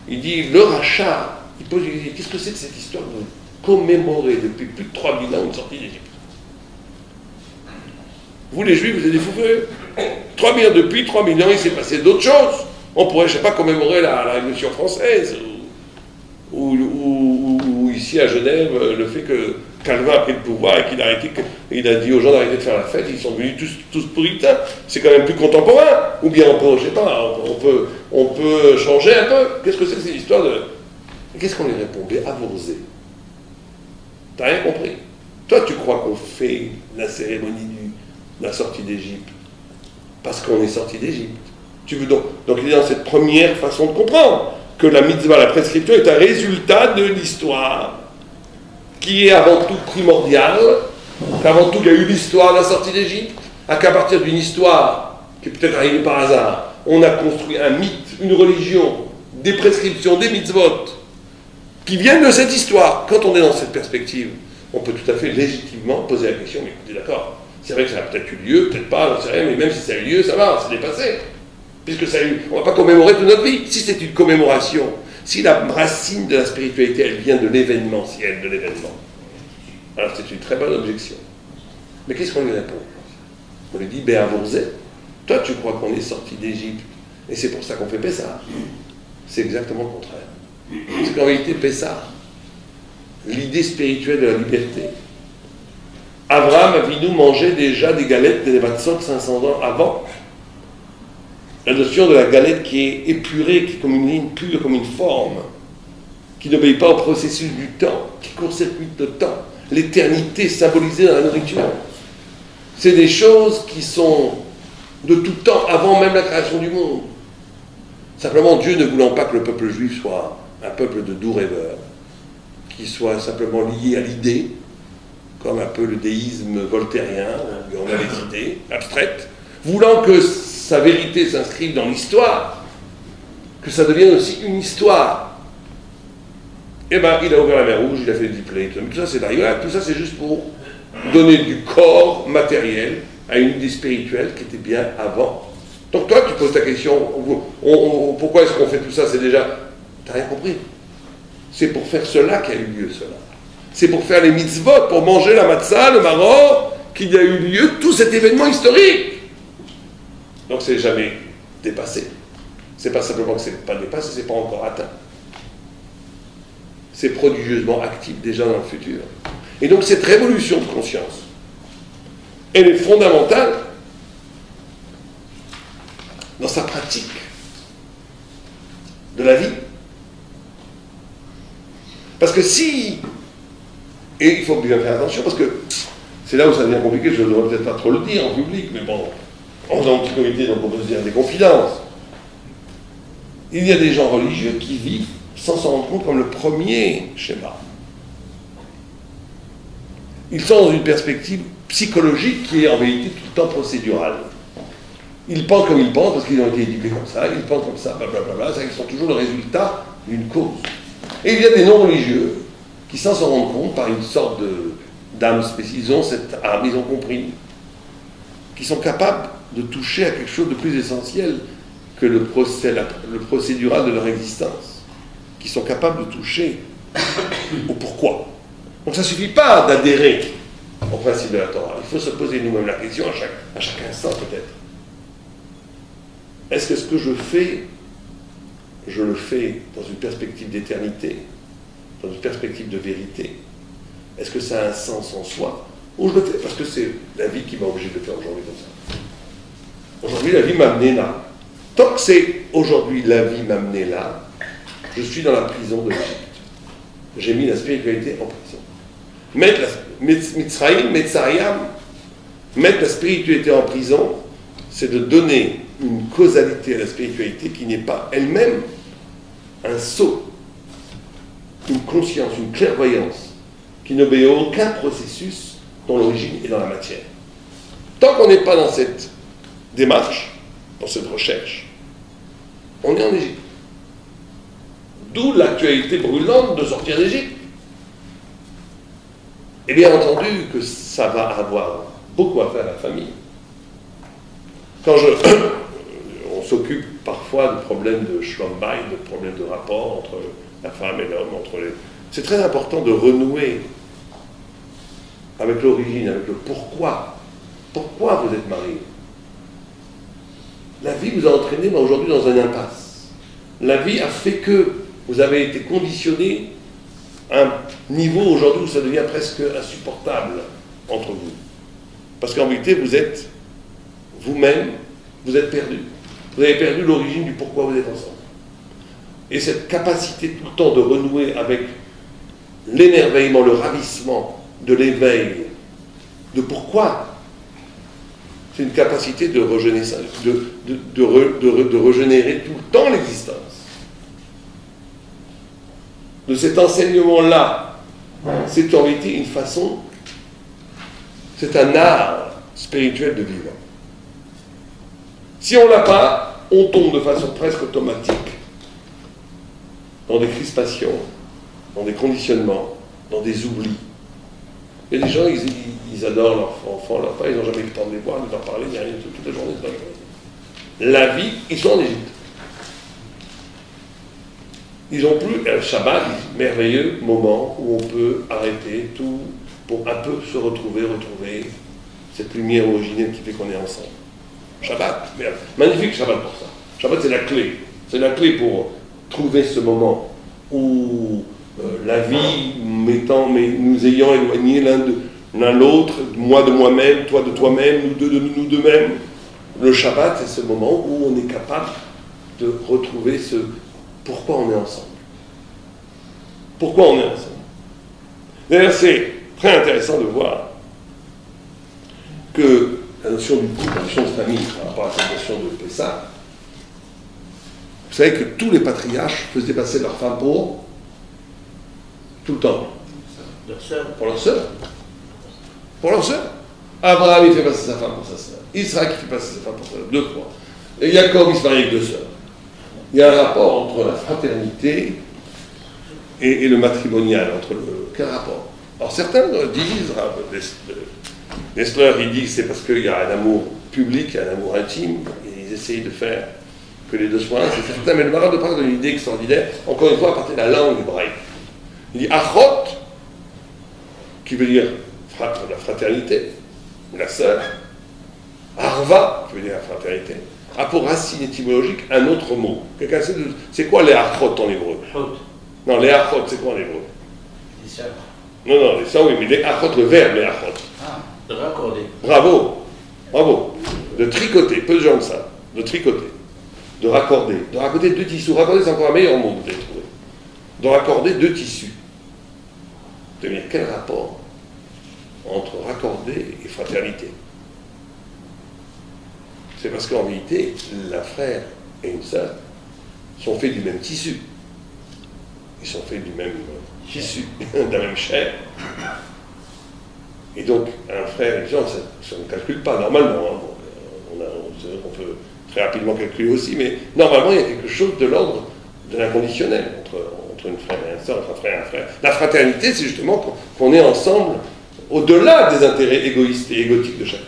Il dit, le rachat, il dit, qu'est-ce que c'est que cette histoire de commémorer depuis plus de 3000 ans une sortie d'Égypte? Vous, les Juifs, vous êtes des fous furieux. Depuis 3000 ans, il s'est passé d'autres choses. On pourrait, je ne sais pas, commémorer la Révolution française, ou ici à Genève, le fait que Calvin a pris le pouvoir et qu'il a dit aux gens d'arrêter de faire la fête, ils sont devenus tous puritains. C'est quand même plus contemporain. Ou bien on peut, je sais pas, on peut changer un peu. Qu'est-ce que c'est que cette histoire de... Qu'est-ce qu'on lui répondait? Avorzé. T'as rien compris. Toi, tu crois qu'on fait la cérémonie de la sortie d'Égypte parce qu'on est sorti d'Égypte. Tu veux donc il est dans cette première façon de comprendre que la mitzvah, la prescription, est un résultat de l'histoire qui est avant tout primordiale, qu'avant tout il y a eu l'histoire de la sortie d'Égypte, qu'à partir d'une histoire qui est peut-être arrivée par hasard, on a construit un mythe, une religion, des prescriptions, des mitzvot qui viennent de cette histoire. Quand on est dans cette perspective, on peut tout à fait légitimement poser la question, mais écoutez, d'accord, c'est vrai que ça a peut-être eu lieu, peut-être pas, j'en sais rien, mais même si ça a eu lieu, ça va, c'est dépassé. Puisque ça a eu, on ne va pas commémorer toute notre vie. Si c'est une commémoration, si la racine de la spiritualité, elle vient de l'événementiel, de l'événement, alors c'est une très bonne objection. Mais qu'est-ce qu'on lui répond? On lui dit, Béavouzé, toi tu crois qu'on est sorti d'Égypte, et c'est pour ça qu'on fait Pessah. C'est exactement le contraire. Parce qu'en réalité, Pessah, l'idée spirituelle de la liberté, Abraham Avinu mangeait déjà des galettes des Matzot 500 ans avant. La notion de la galette qui est épurée, qui est comme une ligne pure, comme une forme, qui n'obéit pas au processus du temps, qui court-circuite le temps, l'éternité symbolisée dans la nourriture. C'est des choses qui sont de tout temps, avant même la création du monde. Simplement, Dieu ne voulant pas que le peuple juif soit un peuple de doux rêveurs, qui soit simplement lié à l'idée, comme un peu le déisme voltairien, où on a les idées abstraites, voulant que sa vérité s'inscrive dans l'histoire, que ça devienne aussi une histoire. Eh bien, il a ouvert la mer Rouge, il a fait des diplômes, tout ça c'est derrière, tout ça c'est juste pour donner du corps matériel à une idée spirituelle qui était bien avant. Donc toi, tu poses ta question, pourquoi est-ce qu'on fait tout ça? C'est déjà... T'as rien compris. C'est pour faire cela qu'a eu lieu cela. C'est pour faire les mitzvot, pour manger la matzah, le maror, qu'il y a eu lieu tout cet événement historique. Donc c'est jamais dépassé. C'est pas simplement que c'est pas dépassé, c'est pas encore atteint. C'est prodigieusement actif déjà dans le futur. Et donc cette révolution de conscience, elle est fondamentale dans sa pratique de la vie. Parce que si, et il faut bien faire attention, parce que c'est là où ça devient compliqué, je ne devrais peut-être pas trop le dire en public, mais bon, on est dans un petit comité, donc on peut se dire des confidences. Il y a des gens religieux qui vivent sans s'en rendre compte comme le premier schéma. Ils sont dans une perspective psychologique qui est en vérité tout le temps procédurale. Ils pensent comme ils pensent parce qu'ils ont été éduqués comme ça, ils pensent comme ça, blablabla, ils sont toujours le résultat d'une cause. Et il y a des non-religieux qui, sans s'en rendre compte, par une sorte d'âme spéciale, ils ont cette âme, ils ont compris, qui sont capables de toucher à quelque chose de plus essentiel que le procédural de leur existence, qui sont capables de toucher au pourquoi. Donc ça ne suffit pas d'adhérer au principe de la Torah. Il faut se poser nous-mêmes la question à chaque instant peut-être. Est-ce que ce que je fais, je le fais dans une perspective d'éternité, dans une perspective de vérité? Est-ce que ça a un sens en soi? Ou je le fais parce que c'est la vie qui m'a obligé de le faire aujourd'hui comme ça? Aujourd'hui, la vie m'a amené là. Tant que c'est aujourd'hui la vie m'a amené là, je suis dans la prison de l'Égypte. J'ai mis la spiritualité en prison. Mettre la spiritualité en prison, c'est de donner une causalité à la spiritualité qui n'est pas elle-même un sceau, une conscience, une clairvoyance, qui n'obéit à aucun processus dont l'origine est dans la matière. Tant qu'on n'est pas dans cette démarche, dans cette recherche, on est en Égypte. D'où l'actualité brûlante de sortir d'Égypte. Et bien entendu que ça va avoir beaucoup à faire à la famille. Quand on s'occupe parfois de problèmes de Schlombay, de problèmes de rapport entre la femme et l'homme, c'est très important de renouer avec l'origine, avec le pourquoi. Pourquoi vous êtes marié? La vie vous a entraîné aujourd'hui dans une impasse. La vie a fait que vous avez été conditionné à un niveau aujourd'hui où ça devient presque insupportable entre vous. Parce qu'en vérité, vous êtes vous-même, vous êtes perdu. Vous avez perdu l'origine du pourquoi vous êtes ensemble. Et cette capacité tout le temps de renouer avec l'émerveillement, le ravissement de l'éveil, de pourquoi, c'est une capacité de régénérer, de régénérer tout le temps l'existence. De cet enseignement-là, c'est en réalité une façon, c'est un art spirituel de vivre. Si on ne l'a pas, on tombe de façon presque automatique dans des crispations, dans des conditionnements, dans des oublis. Il y a des gens, ils adorent leurs enfants, leurs parents, ils n'ont jamais eu le temps de les voir, de leur parler, ni rien, toute la journée. La vie, ils sont en Égypte. Ils n'ont plus le Shabbat, merveilleux moment où on peut arrêter tout pour un peu se retrouver cette lumière originelle qui fait qu'on est ensemble. Shabbat, magnifique Shabbat pour ça. Shabbat, c'est la clé. C'est la clé pour trouver ce moment où la vie nous ayant éloignés l'un l'autre, moi de moi-même, toi de toi-même, nous deux mêmes. Le Shabbat, c'est ce moment où on est capable de retrouver ce pourquoi on est ensemble. Pourquoi on est ensemble. D'ailleurs, c'est très intéressant de voir que la notion du couple, la notion de famille, par rapport à cette notion de Pessah, vous savez que tous les patriarches faisaient passer leurs femmes pour tout le temps. Leur sœur. Pour leur sœur. Pour leur sœur. Abraham, il fait passer sa femme pour sa sœur. Israël, il fait passer sa femme pour sa sœur. 2 fois. Et Jacob, il se marie avec 2 sœurs. Il y a un rapport entre la fraternité et le matrimonial. Quel rapport? Alors certains disent, Dessler, il dit que c'est parce qu'il y a un amour public, un amour intime, et ils essayent de faire que les deux soient un, c'est certain, mais le Maharal de Prague donne une idée extraordinaire, encore une fois à partir de la langue hébraïque. Il dit achot, qui veut dire la fraternité, la sœur, arva, qui veut dire la fraternité, a pour racine étymologique un autre mot. Quelqu'un sait c'est quoi les achot en hébreu? Non, les achot, c'est quoi en hébreu? Les sœurs. Non, les sœurs, oui, mais les achot, le verbe, les achot. Ah, de raccorder. Bravo. De tricoter, peu de gens de ça. De tricoter. De raccorder. De raccorder 2 tissus. Raccorder, c'est encore un meilleur mot que vous avez trouvé. De raccorder 2 tissus. Vous savez, quel rapport entre raccorder et fraternité? C'est parce qu'en réalité, la frère et une sœur sont faits du même tissu. Ils sont faits du même tissu, de la même chair. Et donc, un frère et une sœur, ça ne calcule pas normalement. Hein. On peut très rapidement calculer aussi, mais normalement, il y a quelque chose de l'ordre de l'inconditionnel entre une frère et une sœur, entre un frère et un frère. La fraternité, c'est justement qu'on est ensemble au-delà des intérêts égoïstes et égotiques de chacun.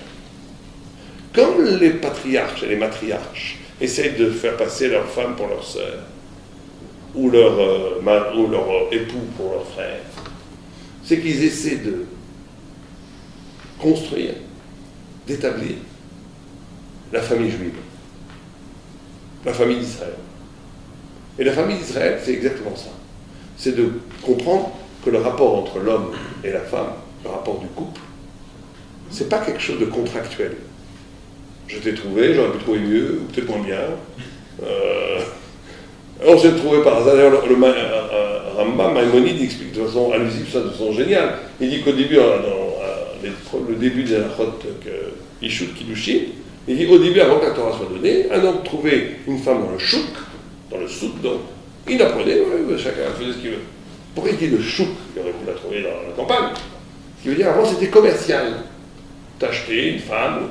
Comme les patriarches et les matriarches essayent de faire passer leurs femmes pour leurs sœurs, ou leur époux pour leurs frères, c'est qu'ils essaient de construire, d'établir la famille juive, la famille d'Israël. Et la famille d'Israël, c'est exactement ça. C'est de comprendre que le rapport entre l'homme et la femme, le rapport du couple, c'est pas quelque chose de contractuel. Je t'ai trouvé, j'aurais pu trouver mieux, ou peut-être moins bien. On s'est trouvé par hasard. D'ailleurs, le Rambam, Maïmonide, explique de façon allusive, ça de façon géniale. Il dit qu'au début, le début de la chot Ishut Kiddushin, il dit au début, avant que la Torah soit donnée, un homme trouvait une femme dans le chouk, dans le souk, donc, il la prenait, chacun faisait ce qu'il veut. Pourquoi il dit le chouk? Il aurait pu la trouver dans la campagne. Ce qui veut dire, avant, c'était commercial. T'achetais une femme,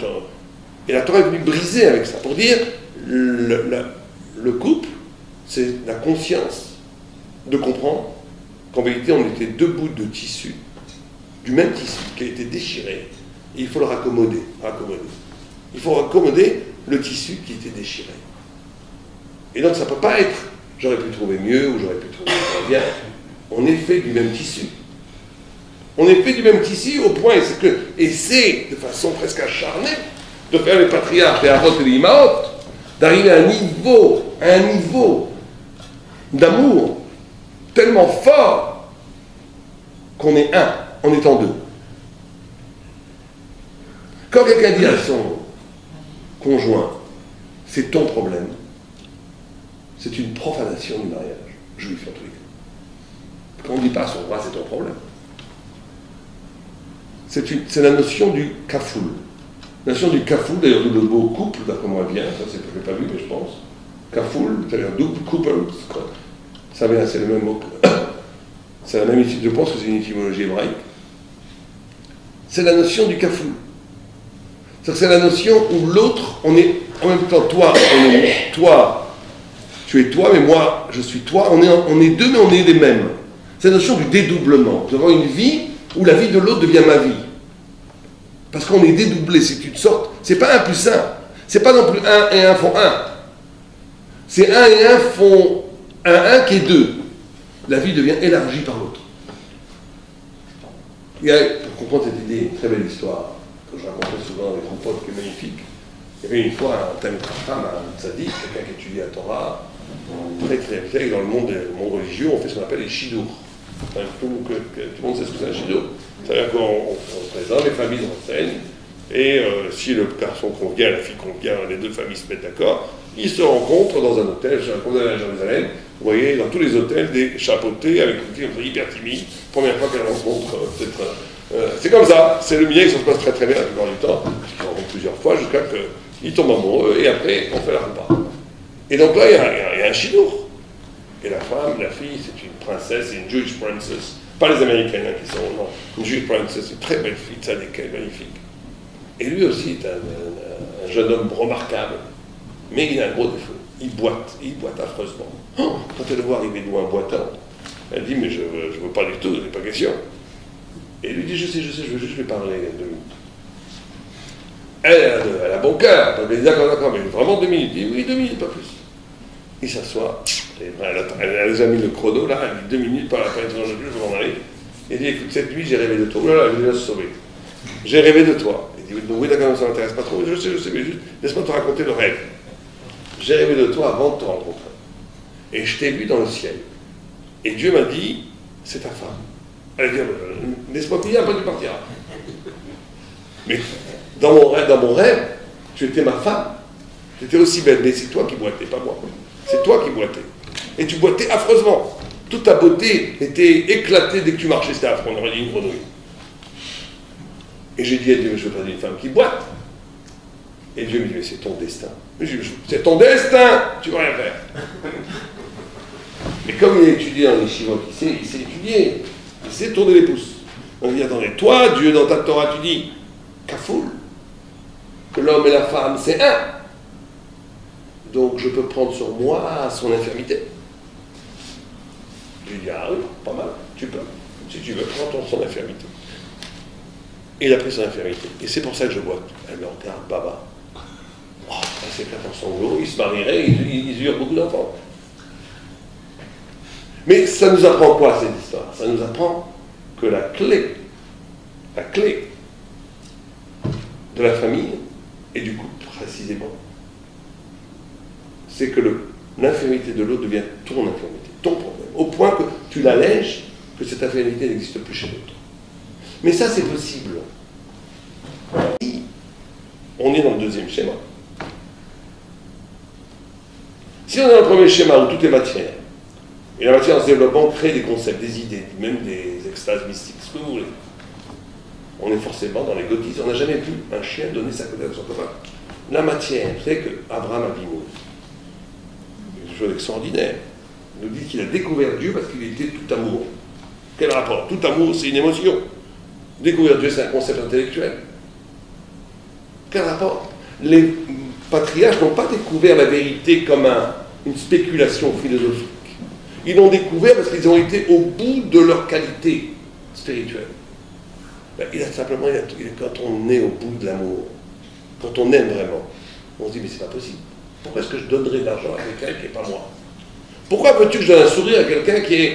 et la Torah est venue briser avec ça, pour dire, le couple, c'est la conscience de comprendre qu'en vérité, on était deux bouts de tissu, du même tissu, qui a été déchiré, et il faut le raccommoder. Il faut raccommoder le tissu qui était déchiré. Et donc, ça ne peut pas être « j'aurais pu trouver mieux » ou « j'aurais pu trouver moins bien ». On est fait du même tissu. On est fait du même tissu au point, et c'est de façon presque acharnée, de faire les patriarches, les Avot et les Imaot, d'arriver à un niveau d'amour tellement fort qu'on est un en étant deux. Quand quelqu'un dit à son conjoint, c'est ton problème, c'est une profanation du mariage, juif en tous les cas. Quand on ne dit pas à son roi, c'est ton problème. C'est la notion du kafoul. La notion du kafoul, d'ailleurs, d'où le mot couple, d'après moi, vient, ça c'est je l'ai pas vu, mais je pense. Kafoul, c'est-à-dire double, couple, ça vient, c'est le même mot. C'est la même, je pense que c'est une étymologie hébraïque. C'est la notion du kafoul. C'est la notion où l'autre, on est en même temps toi, tu es toi, mais moi, je suis toi. On est deux, mais on est les mêmes. C'est la notion du dédoublement. Nous avons une vie où la vie de l'autre devient ma vie. Parce qu'on est dédoublé, c'est une sorte. C'est pas 1 plus 1. C'est pas non plus 1 et 1 font 1. C'est 1 et 1 font un qui est 2. La vie devient élargie par l'autre. Il y a, pour comprendre cette idée, une très belle histoire que je racontais souvent avec mon pote qui est magnifique. Il y avait une fois un Talmid Chacham, un tzaddik, quelqu'un qui étudie la Torah, très très dans le monde religieux, on fait ce qu'on appelle les shidour. Enfin, tout le monde sait ce que c'est un shidour. C'est-à-dire qu'on présente, les familles renseignent, et si le garçon convient, la fille convient, les deux familles se mettent d'accord, ils se rencontrent dans un hôtel, quand vous allez à Jérusalem, vous voyez dans tous les hôtels des chapeautés avec une fille hyper timide, première fois qu'elle rencontre, peut-être. C'est comme ça, c'est le mien, ça se passe très très bien la plupart du temps, ils se rencontrent plusieurs fois jusqu'à qu'ils tombent amoureux, et après on fait la repas. Et donc là, il y a un chidour. Et la femme, la fille, c'est une princesse, c'est une Jewish princess. Pas les Américains qui sont, non. Une Jewish princess, une très belle fille, tzaddik, magnifique. Et lui aussi est un jeune homme remarquable. Mais il a un gros défaut. Il boite affreusement. Oh, quand elle le voit arriver loin boitant, elle dit, mais je veux pas du tout, il n'est pas question. Et il lui dit, je sais, je veux juste lui parler 2 minutes. Elle a bon cœur, elle dit, d'accord, mais vraiment 2 minutes. Il dit, oui, 2 minutes, pas plus. Il s'assoit, elle a déjà mis le chrono, là, elle dit 2 minutes, pas la peine, je vais m'en aller. Il dit, écoute, cette nuit, j'ai rêvé de toi. Oh là là, je vais déjà se sauver. J'ai rêvé de toi. Il dit, oui, d'accord, ça ne m'intéresse pas trop. Je sais, mais juste, laisse-moi te raconter le rêve. J'ai rêvé de toi avant de te rencontrer. Et je t'ai vu dans le ciel. Et Dieu m'a dit, c'est ta femme. Elle dit, laisse-moi prier, après tu partiras. Mais dans mon rêve, tu étais ma femme. Tu étais aussi belle, mais c'est toi qui boitais, pas moi. C'est toi qui boitais. Et tu boitais affreusement. Toute ta beauté était éclatée dès que tu marchais, c'était affreux, on aurait dit une grenouille. Et j'ai dit à Dieu, mais je veux pas dire une femme qui boite. Et Dieu me dit, mais c'est ton destin. C'est ton destin, tu vas rien faire. Mais comme il a étudié en yeshiva, il sait étudier, il sait tourner les pouces. On dit, attendez, toi, Dieu, dans ta Torah, tu dis, kafoul, que l'homme et la femme, c'est un. Donc je peux prendre sur moi son infirmité. Je lui dis, ah oui, pas mal, tu peux. Si tu veux, prends son infirmité. Et il a pris son infirmité. Et c'est pour ça que je boite. Elle me regarde, baba. Oh, elle s'éclate en sanglots, il se marierait, ils eurent beaucoup d'enfants. Mais ça nous apprend quoi, cette histoire? Ça nous apprend que la clé de la famille et du couple, précisément, c'est que l'infirmité de l'autre devient ton infirmité, ton problème, au point que tu l'allèges, que cette infirmité n'existe plus chez l'autre. Mais ça, c'est possible. On est dans le deuxième schéma. Si on est dans le premier schéma où tout est matière, et la matière en se développant crée des concepts, des idées, même des extases mystiques, ce que vous voulez, on est forcément dans l'égotisme. On n'a jamais vu un chien donner sa côte à son copain. La matière, vous savez qu'Abraham Avinu, une chose extraordinaire, nous dit qu'il a découvert Dieu parce qu'il était tout amour. Quel rapport? Tout amour, c'est une émotion. Découvrir Dieu, c'est un concept intellectuel. Quel rapport? Les patriarches n'ont pas découvert la vérité comme une spéculation philosophique. Ils l'ont découvert parce qu'ils ont été au bout de leur qualité spirituelle. Ben, quand on est au bout de l'amour, quand on aime vraiment, on se dit mais c'est pas possible. Pourquoi est-ce que je donnerais de l'argent à quelqu'un qui n'est pas moi? Pourquoi veux-tu que je donne un sourire à quelqu'un qui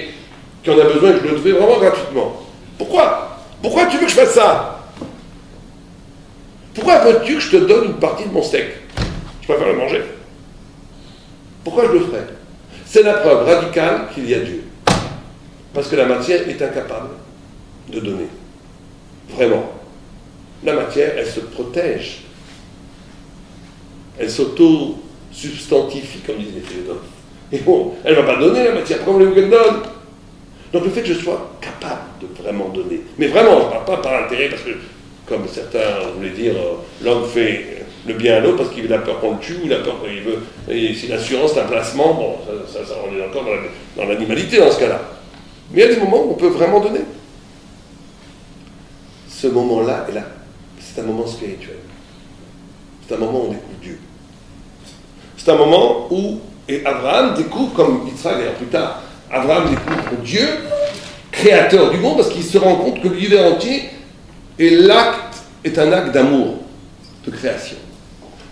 en a besoin et que je le fais vraiment gratuitement? Pourquoi tu veux que je fasse ça? Pourquoi veux-tu que je te donne une partie de mon steak? Je préfère le manger. Pourquoi je le ferais? C'est la preuve radicale qu'il y a Dieu. Parce que la matière est incapable de donner. Vraiment. La matière, elle se protège. Elle s'auto-substantifie, comme disent les philosophes. Et bon, elle ne va pas donner la matière. Pourquoi voulez-vous qu'elle donne? Donc le fait que je sois capable de vraiment donner, mais vraiment, je ne parle pas par intérêt, parce que, comme certains voulaient dire, l'homme fait le bien à l'autre parce qu'il a peur qu'on le tue, ou il a peur qu'il veut, et si l'assurance, c'est un placement, bon, ça, on est encore dans l'animalité dans ce cas-là. Mais il y a des moments où on peut vraiment donner. Ce moment-là est là. C'est un moment spirituel. C'est un moment où on découvre Dieu. C'est un moment où, et Abraham découvre, comme Yitzhak d'ailleurs plus tard, Abraham découvre Dieu, créateur du monde, parce qu'il se rend compte que l'univers entier est un acte d'amour, de création.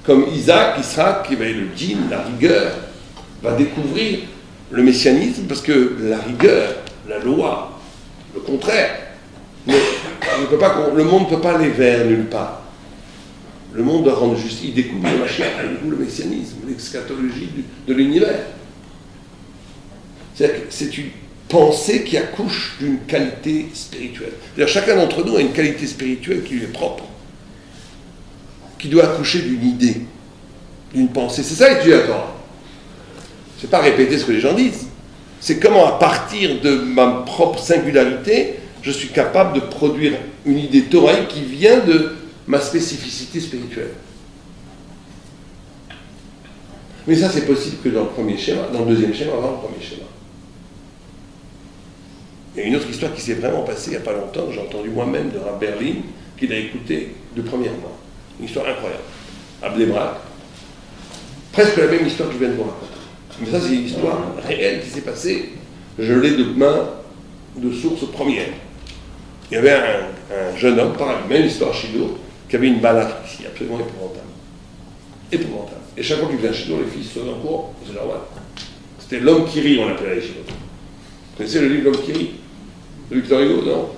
Comme Isaac, qui va être le djinn, la rigueur, va découvrir le messianisme, parce que la rigueur, la loi, le contraire, le monde ne peut pas aller vers nulle part. Le monde doit rendre justice. Il découvre le Mashiach, il découvre le messianisme, l'eschatologie de l'univers. C'est-à-dire que c'est une pensée qui accouche d'une qualité spirituelle. C'est-à-dire chacun d'entre nous a une qualité spirituelle qui lui est propre, qui doit accoucher d'une idée, d'une pensée. C'est ça étudier la Torah. C'est pas répéter ce que les gens disent. C'est comment, à partir de ma propre singularité, je suis capable de produire une idée thoraïque qui vient de ma spécificité spirituelle. Mais ça, c'est possible que dans le premier schéma, dans le deuxième schéma, avant le premier schéma. Il y a une autre histoire qui s'est vraiment passée il n'y a pas longtemps, j'ai entendu moi-même de Rav Berlin, qui l'a écouté de première main. Une histoire incroyable. À Bnei Brak, presque la même histoire que je viens de vous raconter. Mais ça, c'est une histoire réelle qui s'est passée. Je l'ai de main de source première. Il y avait un jeune homme, pareil, même histoire Shiloh, qui avait une balafre ici, absolument épouvantable. Épouvantable. Et chaque fois qu'il vient à Shiloh, les filles se donnent en cours, c'est normal. C'était l'homme qui rit, on l'appelait à Shiloh. Vous connaissez le livre L'homme qui rit de Victor Hugo, non?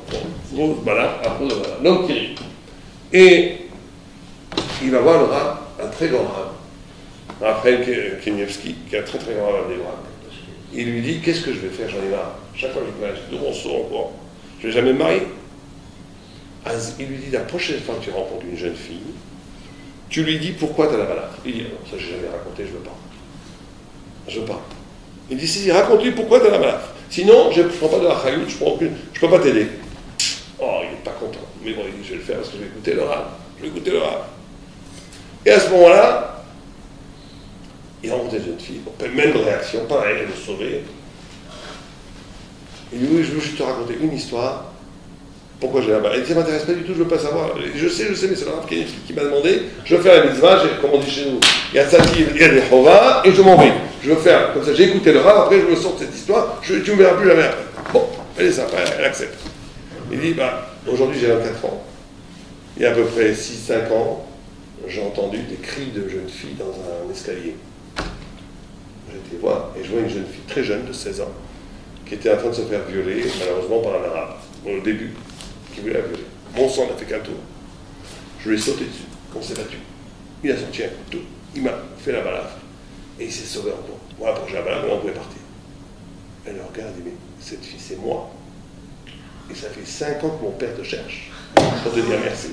Bon, balafre, après, voilà. L'homme qui rit. Et il va voir le Rav, un très grand Rav, Raphaël Kenievski, qui est un très très grand Rav des Brak. Il lui dit, qu'est-ce que je vais faire? J'en ai marre. Chaque fois que je vais de mon saut encore, je ne vais jamais me marier. Il lui dit, la prochaine fois que tu rencontres une jeune fille, tu lui dis pourquoi tu as la balafre. Il dit, non, ça j'ai jamais raconté, je veux pas. Je veux pas. Il dit, si, raconte-lui pourquoi tu as la balafre. Sinon, je ne prends pas de la chayout, je ne peux pas t'aider. Oh, il n'est pas content. Mais bon, il dit, je vais le faire parce que je vais écouter le Rav. Je vais écouter le Rav. Et à ce moment-là, il rencontre une jeune fille, même réaction, pareil, elle le sauver. Il dit, oui, je veux juste te raconter une histoire. Pourquoi j'ai la balafre? Elle dit, ça ne m'intéresse pas du tout, je ne veux pas savoir. Je sais, mais c'est le Rav qui m'a demandé. Je veux faire la mitzvah, comme on dit chez nous. Il y a Sati, il y a des Chova, et je m'en vais. Je veux faire, comme ça, j'ai écouté le Rav, après je me sors de cette histoire, tu ne me verras plus jamais après. Bon, elle est sympa, elle accepte. Il dit, aujourd'hui j'ai 24 ans. Il y a à peu près 6-5 ans, j'ai entendu des cris de jeunes filles dans un escalier. J'étais voir, et je vois une jeune fille très jeune, de 16 ans, qui était en train de se faire violer, malheureusement par un arabe, au début, qui voulait la violer. Mon sang n'a fait qu'un tour. Je lui ai sauté dessus, on s'est battu. Il a sorti un couteau, il m'a fait la balafre, et il s'est sauvé encore. Moi, après j'ai la balafre, on pouvait partir. Elle le regarde et dit, mais cette fille, c'est moi. Et ça fait 5 ans que mon père te cherche, pour te dire merci.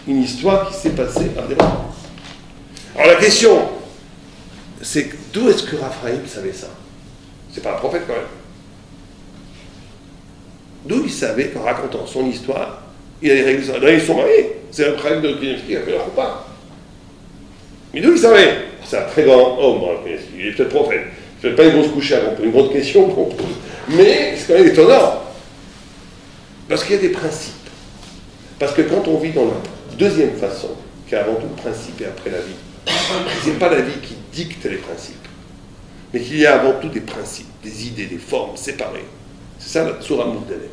Une histoire qui s'est passée par des moments. Alors la question, c'est d'où est-ce que Raphaël savait ça? C'est pas un prophète quand même. D'où il savait qu'en racontant son histoire, il allait régler ça. Là, ils sont mariés. C'est un Raphaël de Kenievski qui a fait leur repas. Mais d'où il savait? C'est un très grand homme, Kenievski. Il est peut-être prophète. C'est pas une grosse couche à une grosse question qu'on pose. Mais c'est quand même étonnant. Parce qu'il y a des principes. Parce que quand on vit dans la deuxième façon, qui est avant tout le principe et après la vie, c'est pas la vie qui dicte les principes. mais qu'il y a avant tout des principes, des idées, des formes séparées. C'est ça la Tzura Mugdalet.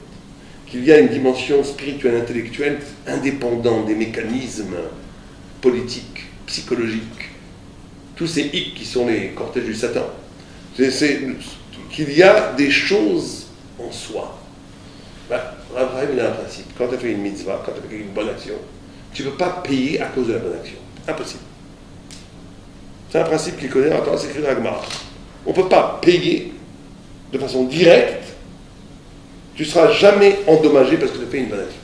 Qu'il y a une dimension spirituelle, intellectuelle, indépendante des mécanismes politiques, psychologiques, tous ces hic qui sont les cortèges du Satan. Qu'il y a des choses en soi. Abraham, il a un principe. Quand tu as fait une mitzvah, quand tu as fait une bonne action, tu ne peux pas payer à cause de la bonne action. Impossible. C'est un principe qu'il connaît, attends, c'est écrit dans la Gemara. On ne peut pas payer de façon directe. Tu ne seras jamais endommagé parce que tu as fait une bonne action.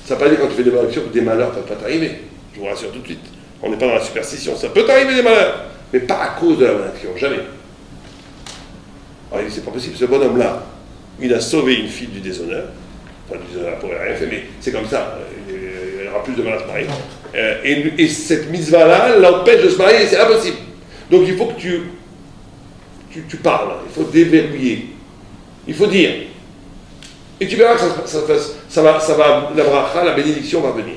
Ça ne veut pas dire quand tu fais des bonnes actions que des malheurs ne peuvent pas t'arriver. Je vous rassure tout de suite. On n'est pas dans la superstition. Ça peut t'arriver des malheurs, mais pas à cause de la bonne action. Jamais. Alors il dit, c'est pas possible. Ce bonhomme-là, il a sauvé une fille du déshonneur. Enfin, du déshonneur, elle pourrait rien faire, mais c'est comme ça. Il aura plus de mal à se marier. Et cette mitzvah-là l'empêche de se marier, c'est impossible. Donc il faut que tu parles. Il faut déverrouiller. Il faut dire. Et tu verras que la bracha, la bénédiction va venir.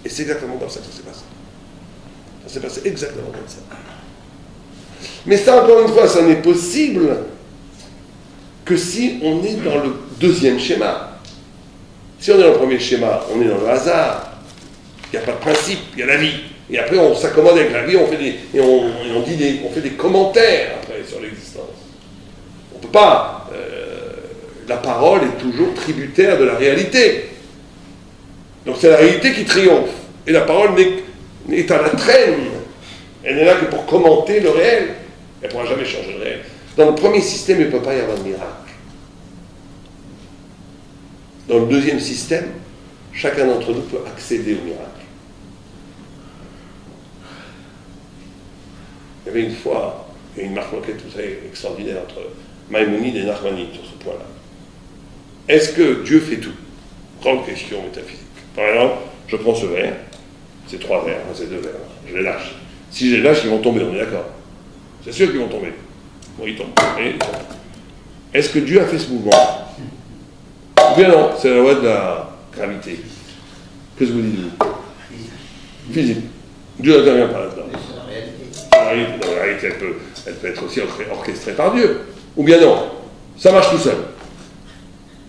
Et c'est exactement comme ça que ça s'est passé. Ça s'est passé exactement comme ça. Mais ça, encore une fois, ça n'est possible que si on est dans le deuxième schéma. Si on est dans le premier schéma, on est dans le hasard. Il n'y a pas de principe, il y a la vie. Et après, on s'accommode avec la vie, on fait des commentaires après sur l'existence. On ne peut pas. La parole est toujours tributaire de la réalité. Donc c'est la réalité qui triomphe. Et la parole est à la traîne. Elle n'est là que pour commenter le réel. Elle ne pourra jamais changer le réel. Dans le premier système, il ne peut pas y avoir de miracle. Dans le deuxième système, chacun d'entre nous peut accéder au miracle. Il y avait une fois une marque-moquette tout ça extraordinaire entre Maïmonide et Nachmanide sur ce point-là. Est-ce que Dieu fait tout? Grande question métaphysique. Par exemple, je prends ce verre, c'est 3 verres, c'est 2 verres, je les lâche. Si je les lâche, ils vont tomber, on est d'accord? C'est sûr qu'ils vont tomber. Bon, ils tombent. Est-ce que Dieu a fait ce mouvement? Ou bien non, c'est la loi de la gravité. Qu'est-ce que vous dites-vous? Physique. Dieu n'intervient pas là-dedans. La réalité, elle peut être aussi orchestrée par Dieu. Ou bien non, ça marche tout seul.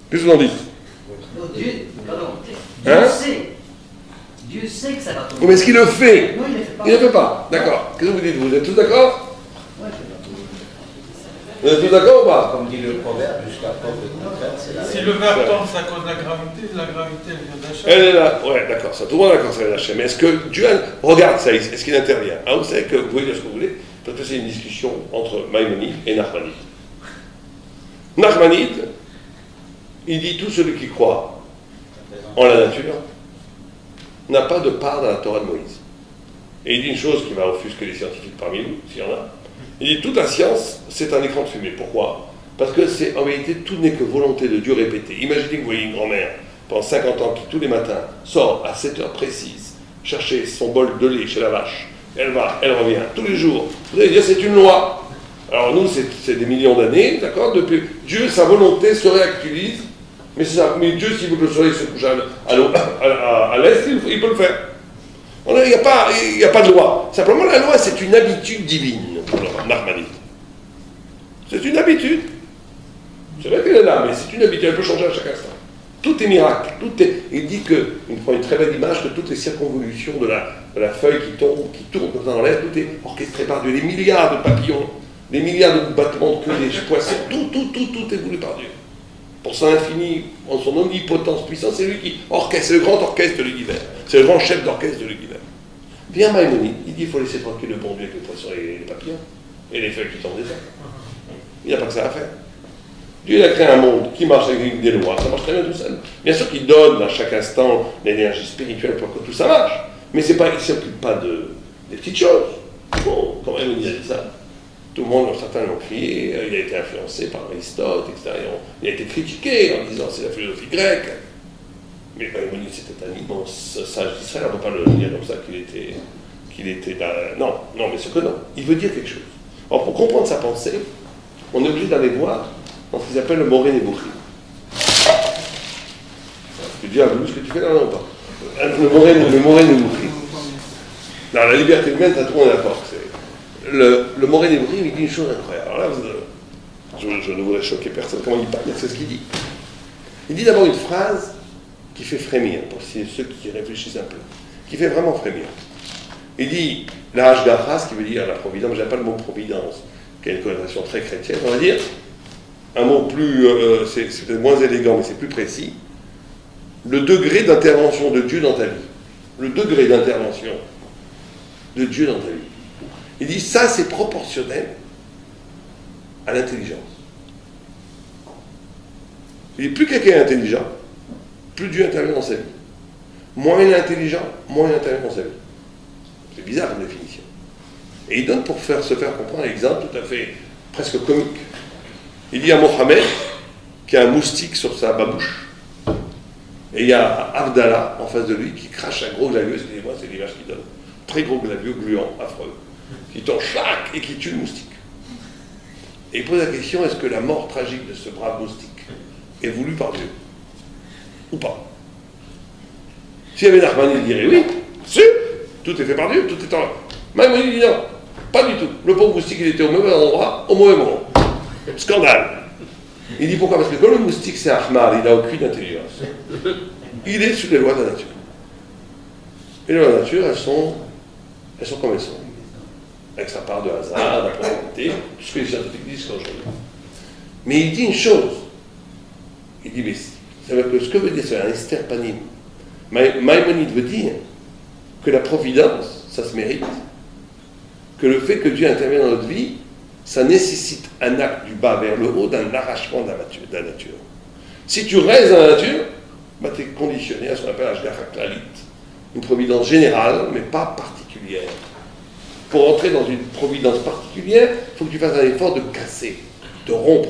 Qu'est-ce que vous en dites? Dieu sait que ça va tomber. Mais est-ce qu'il le fait? Non, il ne le fait pas. Il ne le fait pas. D'accord. Qu'est-ce que vous dites? Vous êtes tous d'accord? Ouais, Vous êtes tous d'accord ou pas? Comme dit le proverbe, jusqu'à preuve de contraire, c'est la Si le verre tombe, c'est à cause de la gravité, elle vient d'Hachem. Elle est là. Ouais, d'accord. Ça, tout le monde est d'accord, ça vient d'Hachem. Mais est-ce que Dieu regarde ça? Est-ce qu'il intervient? Ah, vous savez que vous pouvez dire ce que vous voulez, parce que c'est une discussion entre Maïmonide et Nachmanide. Nachmanide, il dit tout celui qui croit en la nature n'a pas de part dans la Torah de Moïse. Et il dit une chose qui va offusquer les scientifiques parmi nous, s'il y en a. Il dit toute la science, c'est un écran de fumée. Pourquoi? Parce que c'est en réalité, tout n'est que volonté de Dieu répétée. Imaginez que vous voyez une grand-mère pendant 50 ans qui tous les matins sort à 7 heures précises chercher son bol de lait chez la vache. Elle va, elle revient tous les jours. Vous allez dire c'est une loi. Alors nous, c'est des millions d'années, d'accord? Depuis Dieu, sa volonté se réactualise. Mais c'est ça. Mais Dieu, s'il veut que le soleil se couche à l'est, il peut le faire. Il n'y a pas de loi. Simplement, la loi, c'est une habitude divine, pour le Nachmanide. C'est une habitude. C'est vrai qu'elle est là, mais c'est une habitude. Elle peut changer à chaque instant. Tout est miracle. Il dit que, il prend une très belle image, que toutes les circonvolutions de la feuille qui tombe, qui tourne comme ça dans l'air, tout est orchestré par Dieu. Les milliards de papillons, les milliards de battements de queue des poissons, tout est voulu par Dieu. Pour son infini, en son omnipotence puissance, c'est lui qui orchestre, c'est le grand orchestre de l'univers. C'est le grand chef d'orchestre de l'univers. Vient Maïmonide, il dit il faut laisser tranquille le bon Dieu avec les poissons et les papillons, et les feuilles qui tombent des arbres. Il n'y a pas que ça à faire. Dieu il a créé un monde qui marche avec des lois, ça marche très bien tout seul. Bien sûr qu'il donne à chaque instant l'énergie spirituelle pour que tout ça marche, mais c'est pas, il ne s'occupe pas des petites choses. Bon, quand Maïmonide a dit ça, tout le monde, certains l'ont crié, il a été influencé par Aristote, etc. Il a été critiqué en disant c'est la philosophie grecque. Mais Maïmonide c'était un immense sage d'Israël, on ne peut pas le dire comme ça qu'il était là. Non, mais c'est que non. Il veut dire quelque chose. Alors pour comprendre sa pensée, on est obligé d'aller voir dans ce qu'ils appellent le Moré Nebuchim. Tu dis, ce que tu fais là, non, pas. Le Moré Nebuchim. Dans la liberté humaine, ça tout le monde est d'accord. Le Moré Nebuchim, il dit une chose incroyable. Alors là, je ne voudrais choquer personne. Comment il parle? C'est ce qu'il dit. Il dit d'abord une phrase qui fait frémir, pour ceux qui réfléchissent un peu, qui fait vraiment frémir. Il dit la Hashgacha, ce qui veut dire la providence, je n'aime pas le mot providence, qui a une connotation très chrétienne, on va dire, un mot plus, c'est peut-être moins élégant, mais c'est plus précis, le degré d'intervention de Dieu dans ta vie. Le degré d'intervention de Dieu dans ta vie. Il dit ça, c'est proportionnel à l'intelligence. Il dit plus quelqu'un est intelligent, plus Dieu intervient dans sa vie. Moins il est intelligent, moins il intervient dans sa vie. C'est bizarre comme définition. Et il donne pour se faire comprendre un exemple tout à fait presque comique. Il dit à Mohamed qui a un moustique sur sa babouche. Et il y a Abdallah en face de lui qui crache un gros glavieux, excusez-moi, c'est l'image qu'il donne. Très gros glavieux, gluant, affreux, qui tombe chac et qui tue le moustique. Et il pose la question, est-ce que la mort tragique de ce brave moustique est voulue par Dieu? Ou pas? Si il y avait Nachman, il dirait oui, sûr, tout est fait par Dieu, tout est en... Même il dit non, pas du tout. Le pauvre moustique, il était au mauvais endroit, au mauvais moment. Scandale. Il dit pourquoi? Parce que quand le moustique c'est Ahmar, il n'a aucune intelligence. Il est sous les lois de la nature. Et les lois de la nature, elles sont comme elles sont. Avec sa part de hasard, d'improbabilité, tout ce que les scientifiques disent aujourd'hui. Mais il dit une chose. Il dit, mais ça veut dire que ce que veut dire, c'est un esterpanim. Maïmonide veut dire que la providence, ça se mérite. Que le fait que Dieu intervienne dans notre vie, ça nécessite un acte du bas vers le haut, d'un arrachement de la nature. Si tu restes dans la nature, bah, tu es conditionné à ce qu'on appelle Hashgacha Klalit, une providence générale, mais pas particulière. Pour entrer dans une providence particulière, il faut que tu fasses un effort de casser, de rompre.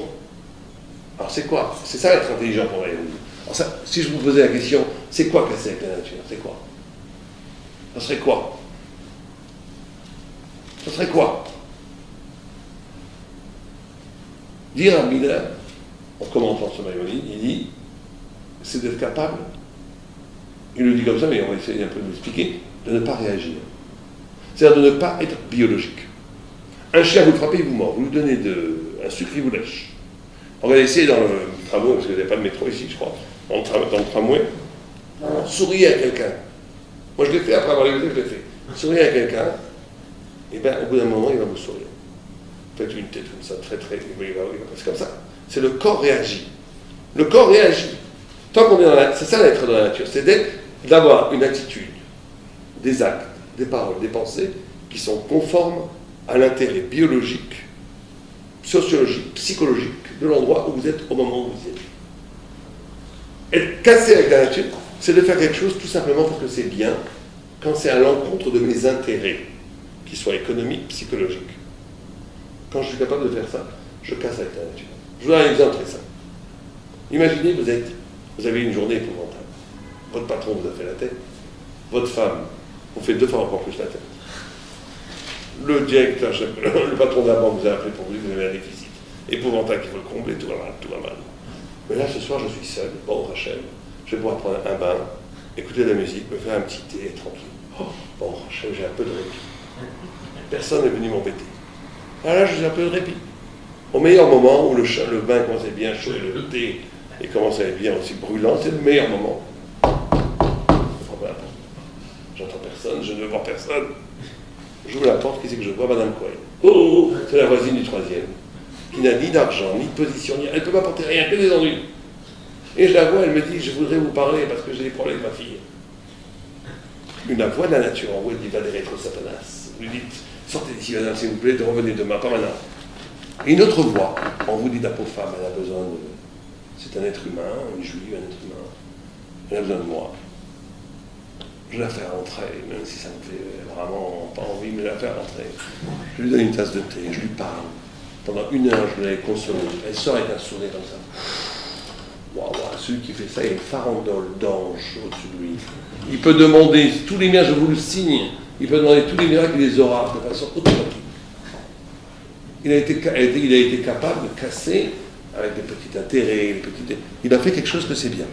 Alors c'est quoi? C'est ça être intelligent pour aller. Alors ça, si je vous posais la question, c'est quoi casser avec la nature? C'est quoi? Ça serait quoi? Ça serait quoi? Dire à Miller, en commentant ce Maïmonide, il dit, c'est d'être capable, il le dit comme ça, mais on va essayer un peu de l'expliquer, de ne pas réagir. C'est-à-dire de ne pas être biologique. Un chien, vous le frappez, il vous mord. Vous lui donnez un sucre, il vous lèche. On va essayer dans le tramway, parce qu'il n'y a pas de métro ici, je crois, dans le tramway, souriez à quelqu'un. Moi, je l'ai fait, après avoir écouté, je l'ai fait. Souriez à quelqu'un, et bien, au bout d'un moment, il va vous sourire. Faites une tête comme ça, très, il va passer comme ça. C'est le corps réagit. Le corps réagit. Tant qu'on est dans c'est ça d'être dans la nature, c'est d'avoir une attitude, des actes, des paroles, des pensées qui sont conformes à l'intérêt biologique, sociologique, psychologique de l'endroit où vous êtes au moment où vous y êtes. Être cassé avec la nature, c'est de faire quelque chose tout simplement parce que c'est bien, quand c'est à l'encontre de mes intérêts, qu'ils soient économiques, psychologiques. Quand je suis capable de faire ça, je casse avec la nature. Je vous donne un exemple très simple. Imaginez, vous avez une journée épouvantable. Votre patron vous a fait la tête, votre femme vous fait 2 fois encore plus la tête. Le directeur, le patron de la banque vous a appelé pour vous dire que vous avez un déficit épouvantable qu'il faut le combler, tout va mal. Mais là, ce soir, je suis seul, bon, Rachel, je vais pouvoir prendre un bain, écouter de la musique, me faire un petit thé, tranquille. Oh, bon, Rachel, j'ai un peu de répit. Personne n'est venu m'embêter. Ah là, j'ai un peu de répit. Au meilleur moment où le bain commence à être bien chaud et le thé et commence à être bien aussi brûlant, c'est le meilleur moment. J'entends personne, je ne vois personne. J'ouvre la porte, qui c'est que je vois? Madame Cohen. Oh, c'est la voisine du 3e, qui n'a ni d'argent, ni de position, elle ne peut m'apporter rien, que des ennuis. Et je la vois, elle me dit, je voudrais vous parler parce que j'ai des problèmes avec ma fille. Une voix de la nature en vous, elle dit, va des rétro Satanas. Vous lui dites, sortez d'ici, madame, s'il vous plaît, revenez demain, pas maintenant. Et une autre voix, on vous dit, la pauvre femme, elle a besoin de... C'est un être humain, une juive, un être humain. Elle a besoin de moi. Je la fais rentrer, même si ça me fait vraiment pas envie, mais je la fais rentrer. Je lui donne une tasse de thé, je lui parle. Pendant 1 heure, je l'ai consolée. Elle sort avec un sourire comme ça. Waouh, celui qui fait ça, il y a une farandole d'ange au-dessus de lui. Il peut demander tous les miracles, je vous le signe, il peut demander tous les miracles, il les aura de façon automatique. Il a été capable de casser avec des petits intérêts, il a fait quelque chose que c'est bien.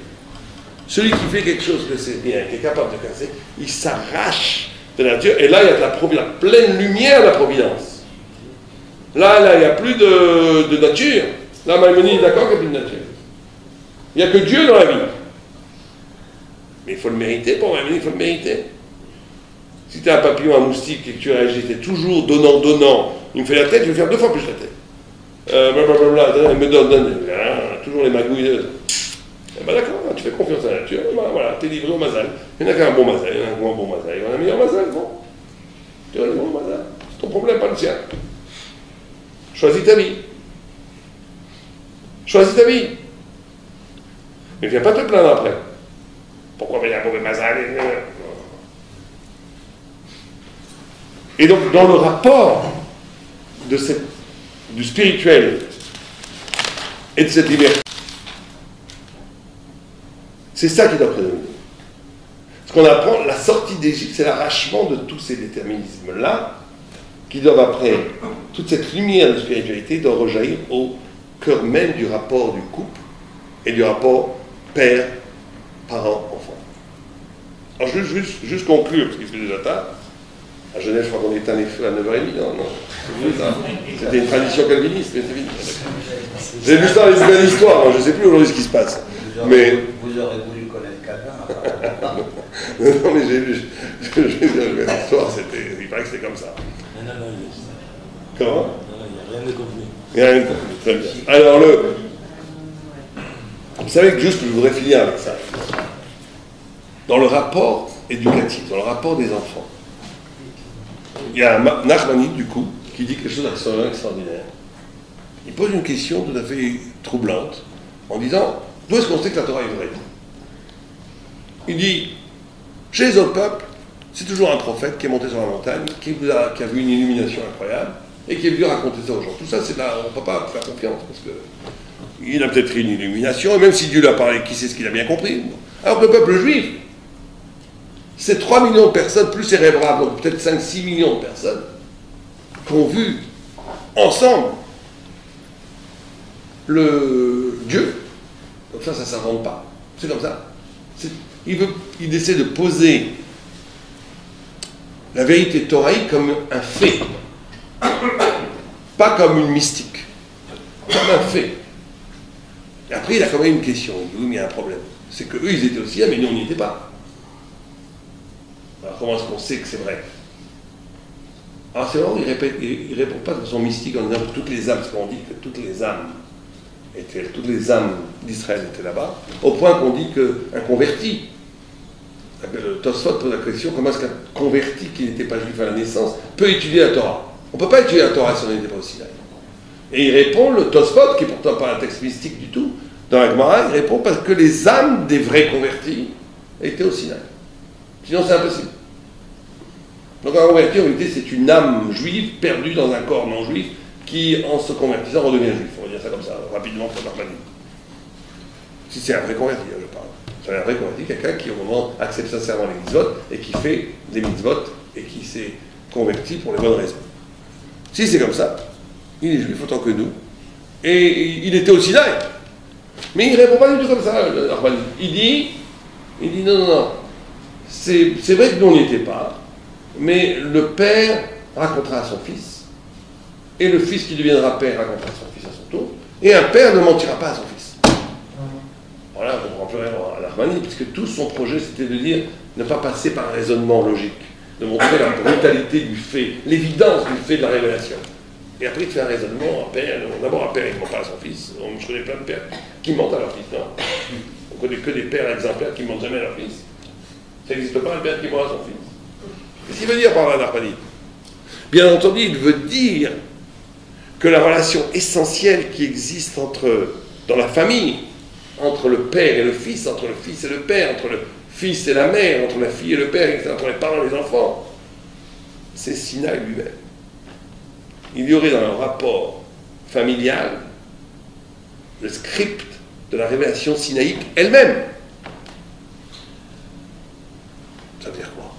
Celui qui fait quelque chose que c'est bien, qui est capable de casser, il s'arrache de la nature, et là il y a de la pleine lumière de la providence. Là, il n'y a plus de nature. Là, Maïmonide est d'accord qu'il n'y a plus de nature. Il n'y a que Dieu dans la vie. Mais il faut le mériter, pour Maïmonide, il faut le mériter. Si tu as un papillon, un moustique et que tu réagis, tu es toujours donnant, il me fait la tête, je vais faire 2 fois plus la tête. Blablabla, il me donne, toujours les magouilles. Eh ben d'accord, tu fais confiance à la nature, voilà, t'es livré au mazal. Il n'y en a qu'un bon mazal, il y en a un bon mazal, il y en a un meilleur mazal, bon. Tu as le bon mazal. C'est ton problème, pas le sien. Choisis ta vie. Choisis ta vie. Mais viens pas te plaindre après. Pourquoi il y a un mauvais mazal? Et donc, dans le rapport du spirituel et de cette liberté, c'est ça qui doit prédominer. Ce qu'on apprend, la sortie d'Égypte, c'est l'arrachement de tous ces déterminismes-là, qui doivent après, toute cette lumière de spiritualité doit rejaillir au cœur même du rapport du couple et du rapport père, parent, enfant. Alors, je veux juste conclure, parce qu'il fait déjà tard. À Genève, je crois qu'on éteint les feux à 9h30. Non. C'était une tradition calviniste, mais c'est vite. J'ai vu ça dans les belles histoires, je ne sais plus aujourd'hui ce qui se passe. Vous aurez voulu connaître Calvin. Non, mais j'ai vu une belle histoire, il paraît que c'était comme ça. Non, Comment? non, il n'y a rien de convenu. Il n'y a rien de convenu, très bien. Alors, vous savez que juste, je voudrais finir avec ça. Dans le rapport éducatif, dans le rapport des enfants, il y a un Nachmanide, du coup, qui dit quelque chose d'absolument extraordinaire. Il pose une question tout à fait troublante, en disant, d'où est-ce qu'on sait que la Torah est vraie? Il dit, chez les autres peuples, c'est toujours un prophète qui est monté sur la montagne, qui a vu une illumination incroyable, et qui est venu raconter ça aux gens. Tout ça, c'est là, on ne peut pas faire confiance, parce que il a peut-être eu une illumination, et même si Dieu lui a parlé, qui sait ce qu'il a bien compris? Alors que le peuple juif, c'est 3 millions de personnes, plus ses rêverables, donc peut-être 5-6 millions de personnes, qui ont vu ensemble le Dieu. Donc ça ne s'invente pas. C'est comme ça. Il essaie de poser la vérité thoraïque comme un fait, pas comme une mystique, comme un fait. Et après, il a quand même une question. Il dit, oui, mais il y a un problème. C'est qu'eux, ils étaient aussi là, mais nous, on n'y était pas. Alors, comment est-ce qu'on sait que c'est vrai? Alors, c'est vrai, il ne répond pas de façon mystique en disant que toutes les âmes, parce qu'on dit que toutes les âmes d'Israël étaient là-bas, au point qu'on dit qu'un converti, le Tosfot pose la question, comment est-ce qu'un converti qui n'était pas juif à la naissance peut étudier la Torah? On ne peut pas étudier la Torah si on n'était pas au Sinaï. Et il répond, le Tosfot, qui est pourtant pas un texte mystique du tout, dans la Gemara, il répond parce que les âmes des vrais convertis étaient au Sinaï. Sinon, c'est impossible. Donc, un converti, en réalité, c'est une âme juive perdue dans un corps non juif qui, en se convertissant, redevient juif. On va dire ça comme ça, rapidement, pour Nachmanide. Si c'est un vrai converti, je parle. C'est un vrai converti, quelqu'un qui, au moment, accepte sincèrement les mitzvot et qui fait des mitzvot et qui s'est converti pour les bonnes raisons. Si c'est comme ça, il est juif autant que nous. Et il était au Sinaï. Mais il ne répond pas du tout comme ça, Nachmanide. Il dit non. C'est vrai que nous, on n'y était pas, mais le père racontera à son fils, et le fils qui deviendra père racontera à son fils à son tour, et un père ne mentira pas à son fils. Voilà, on comprend plus rien à Nachmanide, puisque tout son projet, c'était de dire, ne pas passer par un raisonnement logique, de montrer la brutalité du fait, l'évidence du fait de la révélation. Et après, il fait un raisonnement, d'abord un père, il ne ment pas à son fils, je connais plein de pères qui mentent à leur fils, non. On connaît que des pères exemplaires qui ne mentent jamais à leur fils. Ça n'existe pas un père qui ment à son fils. Qu'est-ce qu'il veut dire par là, Nachmanide? Bien entendu, il veut dire que la relation essentielle qui existe dans la famille, entre le père et le fils, entre le fils et le père, entre le fils et la mère, entre la fille et le père, etc., entre les parents et les enfants, c'est Sinaï lui-même. Il y aurait dans le rapport familial le script de la révélation sinaïque elle-même. Ça veut dire quoi?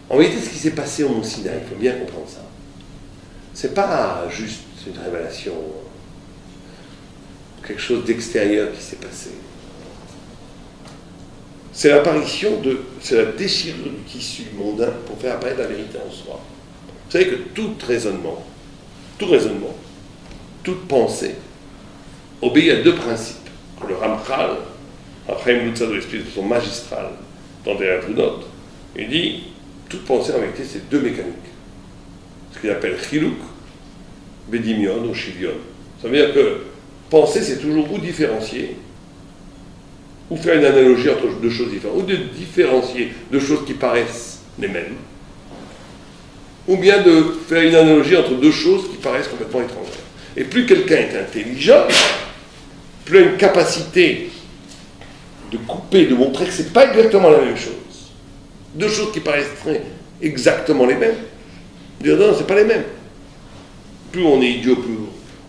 En vérité, ce qui s'est passé au Mont Sinaï, il faut bien comprendre ça. C'est pas juste une révélation, quelque chose d'extérieur qui s'est passé. C'est la déchirure du tissu mondain pour faire apparaître la vérité en soi. Vous savez que tout raisonnement, toute pensée, obéit à deux principes. Que le Ramchal, après une de l'esprit de façon magistrale, dans des Avunot, il dit toute pensée en vérité c'est deux mécaniques. Ce qu'il appelle Chiluk, Bedimion ou Shivion. Ça veut dire que penser c'est toujours ou différencier, ou faire une analogie entre deux choses différentes, ou de différencier deux choses qui paraissent les mêmes, ou bien de faire une analogie entre deux choses qui paraissent complètement étrangères. Et plus quelqu'un est intelligent, plus il a une capacité de couper, de montrer que ce n'est pas exactement la même chose. Deux choses qui paraissent exactement les mêmes, dire non, ce n'est pas les mêmes. Plus on est idiot, plus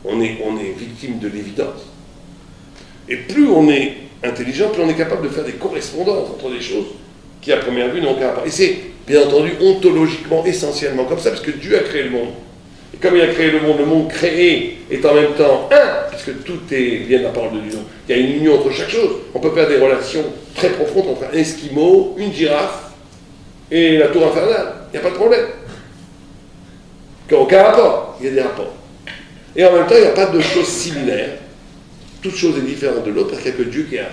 on est victime de l'évidence. Et plus on est intelligent, plus on est capable de faire des correspondances entre des choses qui, à première vue, n'ont aucun rapport. Et c'est, bien entendu, ontologiquement, essentiellement comme ça, parce que Dieu a créé le monde. Et comme il a créé le monde créé est en même temps un, puisque tout vient de la parole de Dieu. Il y a une union entre chaque chose. On peut faire des relations très profondes entre un Esquimau, une girafe et la tour infernale. Il n'y a pas de problème. Il n'y a aucun rapport. Il y a des rapports. Et en même temps, il n'y a pas de choses similaires. Toute chose est différente de l'autre parce qu'il n'y a que Dieu qui est un.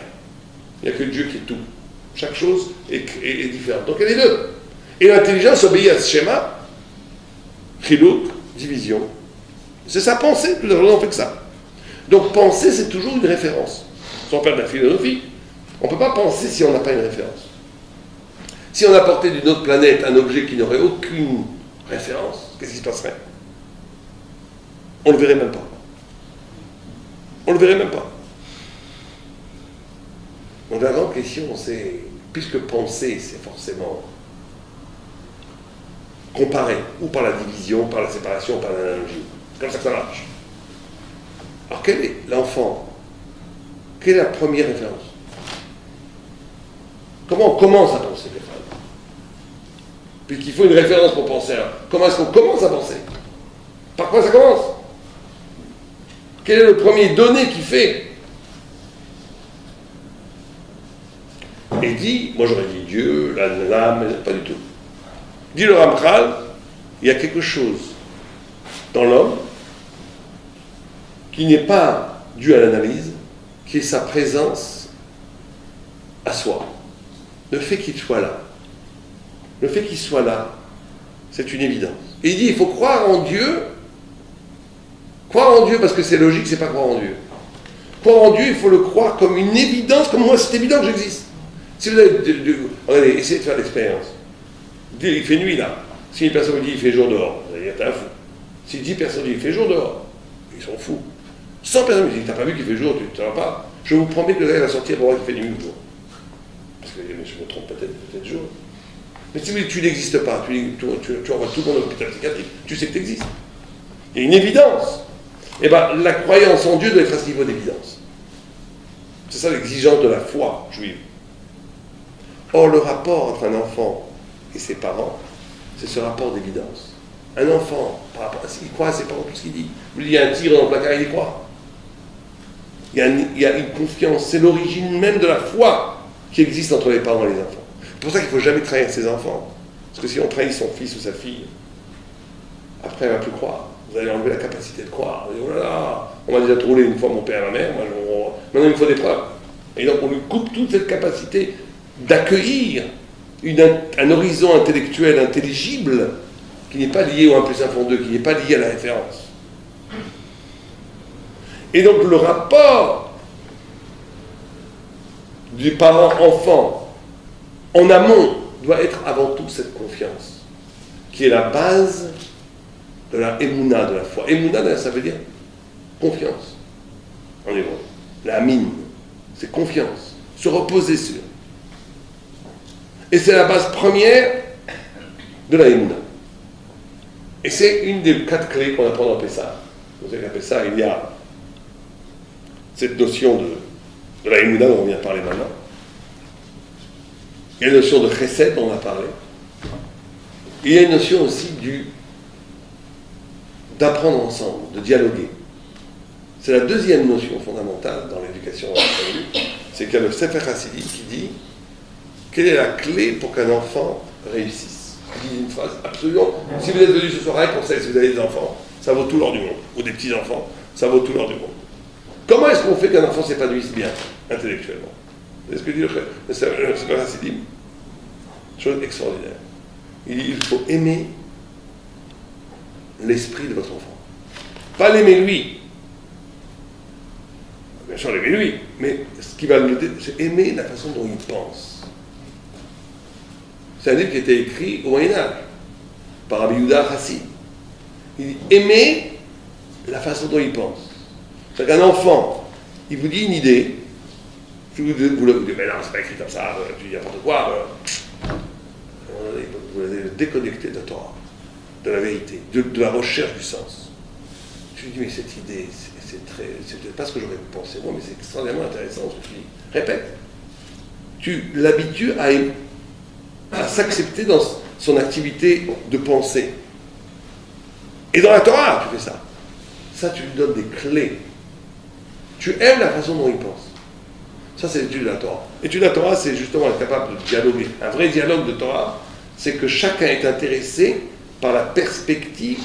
Il n'y a que Dieu qui est tout. Chaque chose est différente. Donc il y a les deux. Et l'intelligence obéit à ce schéma. Chiluk, division. C'est sa pensée, tout d'abord on fait que ça. Donc penser, c'est toujours une référence. Sans faire de la philosophie, on ne peut pas penser si on n'a pas une référence. Si on apportait d'une autre planète un objet qui n'aurait aucune référence, qu'est-ce qui se passerait? On ne le verrait même pas. On ne le verrait même pas. Donc la grande question, c'est, puisque penser, c'est forcément comparé, ou par la division, par la séparation, par l'analogie. C'est comme ça que ça marche. Alors quel est l'enfant? Quelle est la première référence? Comment on commence à penser, les frères? Puisqu'il faut une référence pour penser. Comment est-ce qu'on commence à penser? Par quoi ça commence? Quel est le premier donné qui fait? Et dit, moi j'aurais dit Dieu, l'âme, mais pas du tout. Dit le Ramchal, il y a quelque chose dans l'homme qui n'est pas dû à l'analyse, qui est sa présence à soi. Le fait qu'il soit là. Le fait qu'il soit là, c'est une évidence. Et il dit, il faut croire en Dieu. Croire en Dieu parce que c'est logique, c'est pas croire en Dieu. Croire en Dieu, il faut le croire comme une évidence, comme moi c'est évident que j'existe. Si vous avez... Regardez, essayez de faire l'expérience. Il fait nuit là. Si une personne vous dit il fait jour dehors, vous allez dire t'es un fou. Si 10 personnes disent il fait jour dehors, ils sont fous. 100 personnes me disent t'as pas vu qu'il fait jour, tu ne vas pas. Je vous promets que le gars va sortir pour voir qu'il fait nuit ou jour. Parce que je me trompe peut-être jour. Mais si vous dites tu n'existes pas, tu envoies tout le monde à l'hôpital psychiatrique, tu sais que tu existes. Il y a une évidence. Eh bien, la croyance en Dieu doit être à ce niveau d'évidence. C'est ça l'exigence de la foi juive. Or, le rapport entre un enfant et ses parents, c'est ce rapport d'évidence. Un enfant, par rapport à il croit à ses parents, tout ce qu'il dit. Vous dites, il y a un tigre dans le placard, il y croit. Il y a une confiance, c'est l'origine même de la foi qui existe entre les parents et les enfants. C'est pour ça qu'il ne faut jamais trahir ses enfants. Parce que si on trahit son fils ou sa fille, après elle ne va plus croire. Vous allez enlever la capacité de croire. Vous dites, oh là là, on m'a déjà trollé une fois mon père et ma mère, maintenant il me faut des preuves. Et donc on lui coupe toute cette capacité d'accueillir un horizon intellectuel intelligible qui n'est pas lié au 1 plus 1 font 2, qui n'est pas lié à la référence. Et donc le rapport du parent-enfant en amont doit être avant tout cette confiance, qui est la base de la émouna, de la foi. Émouna, ça veut dire confiance, en hébreu. La mine, c'est confiance, se reposer sur. Et c'est la base première de la émouna. Et c'est une des 4 clés qu'on apprend dans Pessah. Vous savez qu'à Pessah, il y a cette notion de la émouna dont on vient de parler maintenant. Il y a la notion de chesed dont on a parlé. Et il y a une notion aussi d'apprendre ensemble, de dialoguer. C'est la deuxième notion fondamentale dans l'éducation absolue. C'est qu'il y a le Sefer Hassidi qui dit quelle est la clé pour qu'un enfant réussisse. qui disent une phrase absolument. Si vous êtes venu ce soir à un conseil, si vous avez des enfants, ça vaut tout l'or du monde. Ou des petits-enfants, ça vaut tout l'or du monde. Comment est-ce qu'on fait qu'un enfant s'épanouisse bien, intellectuellement? C'est ce que dit le Sefer Hasidim. Chose extraordinaire. Il dit, il faut aimer l'esprit de votre enfant. Pas l'aimer lui. Bien sûr, l'aimer lui. Mais ce qui va l'aider, c'est aimer la façon dont il pense. C'est un livre qui a été écrit au Moyen-Âge par Rabbi Yehuda Hassid. Il dit, aimer la façon dont il pense. C'est-à-dire qu'un enfant, il vous dit une idée, si vous dites, mais non, c'est pas écrit comme ça, tu dis n'importe quoi, vous allez le déconnecter de la Torah, de la vérité, de la recherche du sens. Je lui dis, mais cette idée, c'est pas ce que j'aurais pensé moi, mais c'est extrêmement intéressant ce que tu dis. Répète. Tu l'habitues à s'accepter dans son activité de pensée. Et dans la Torah, tu fais ça. Ça, tu lui donnes des clés. Tu aimes la façon dont il pense. Ça, c'est l'étude de la Torah. L'étude de la Torah, c'est justement être capable de dialoguer. Un vrai dialogue de Torah, c'est que chacun est intéressé par la perspective,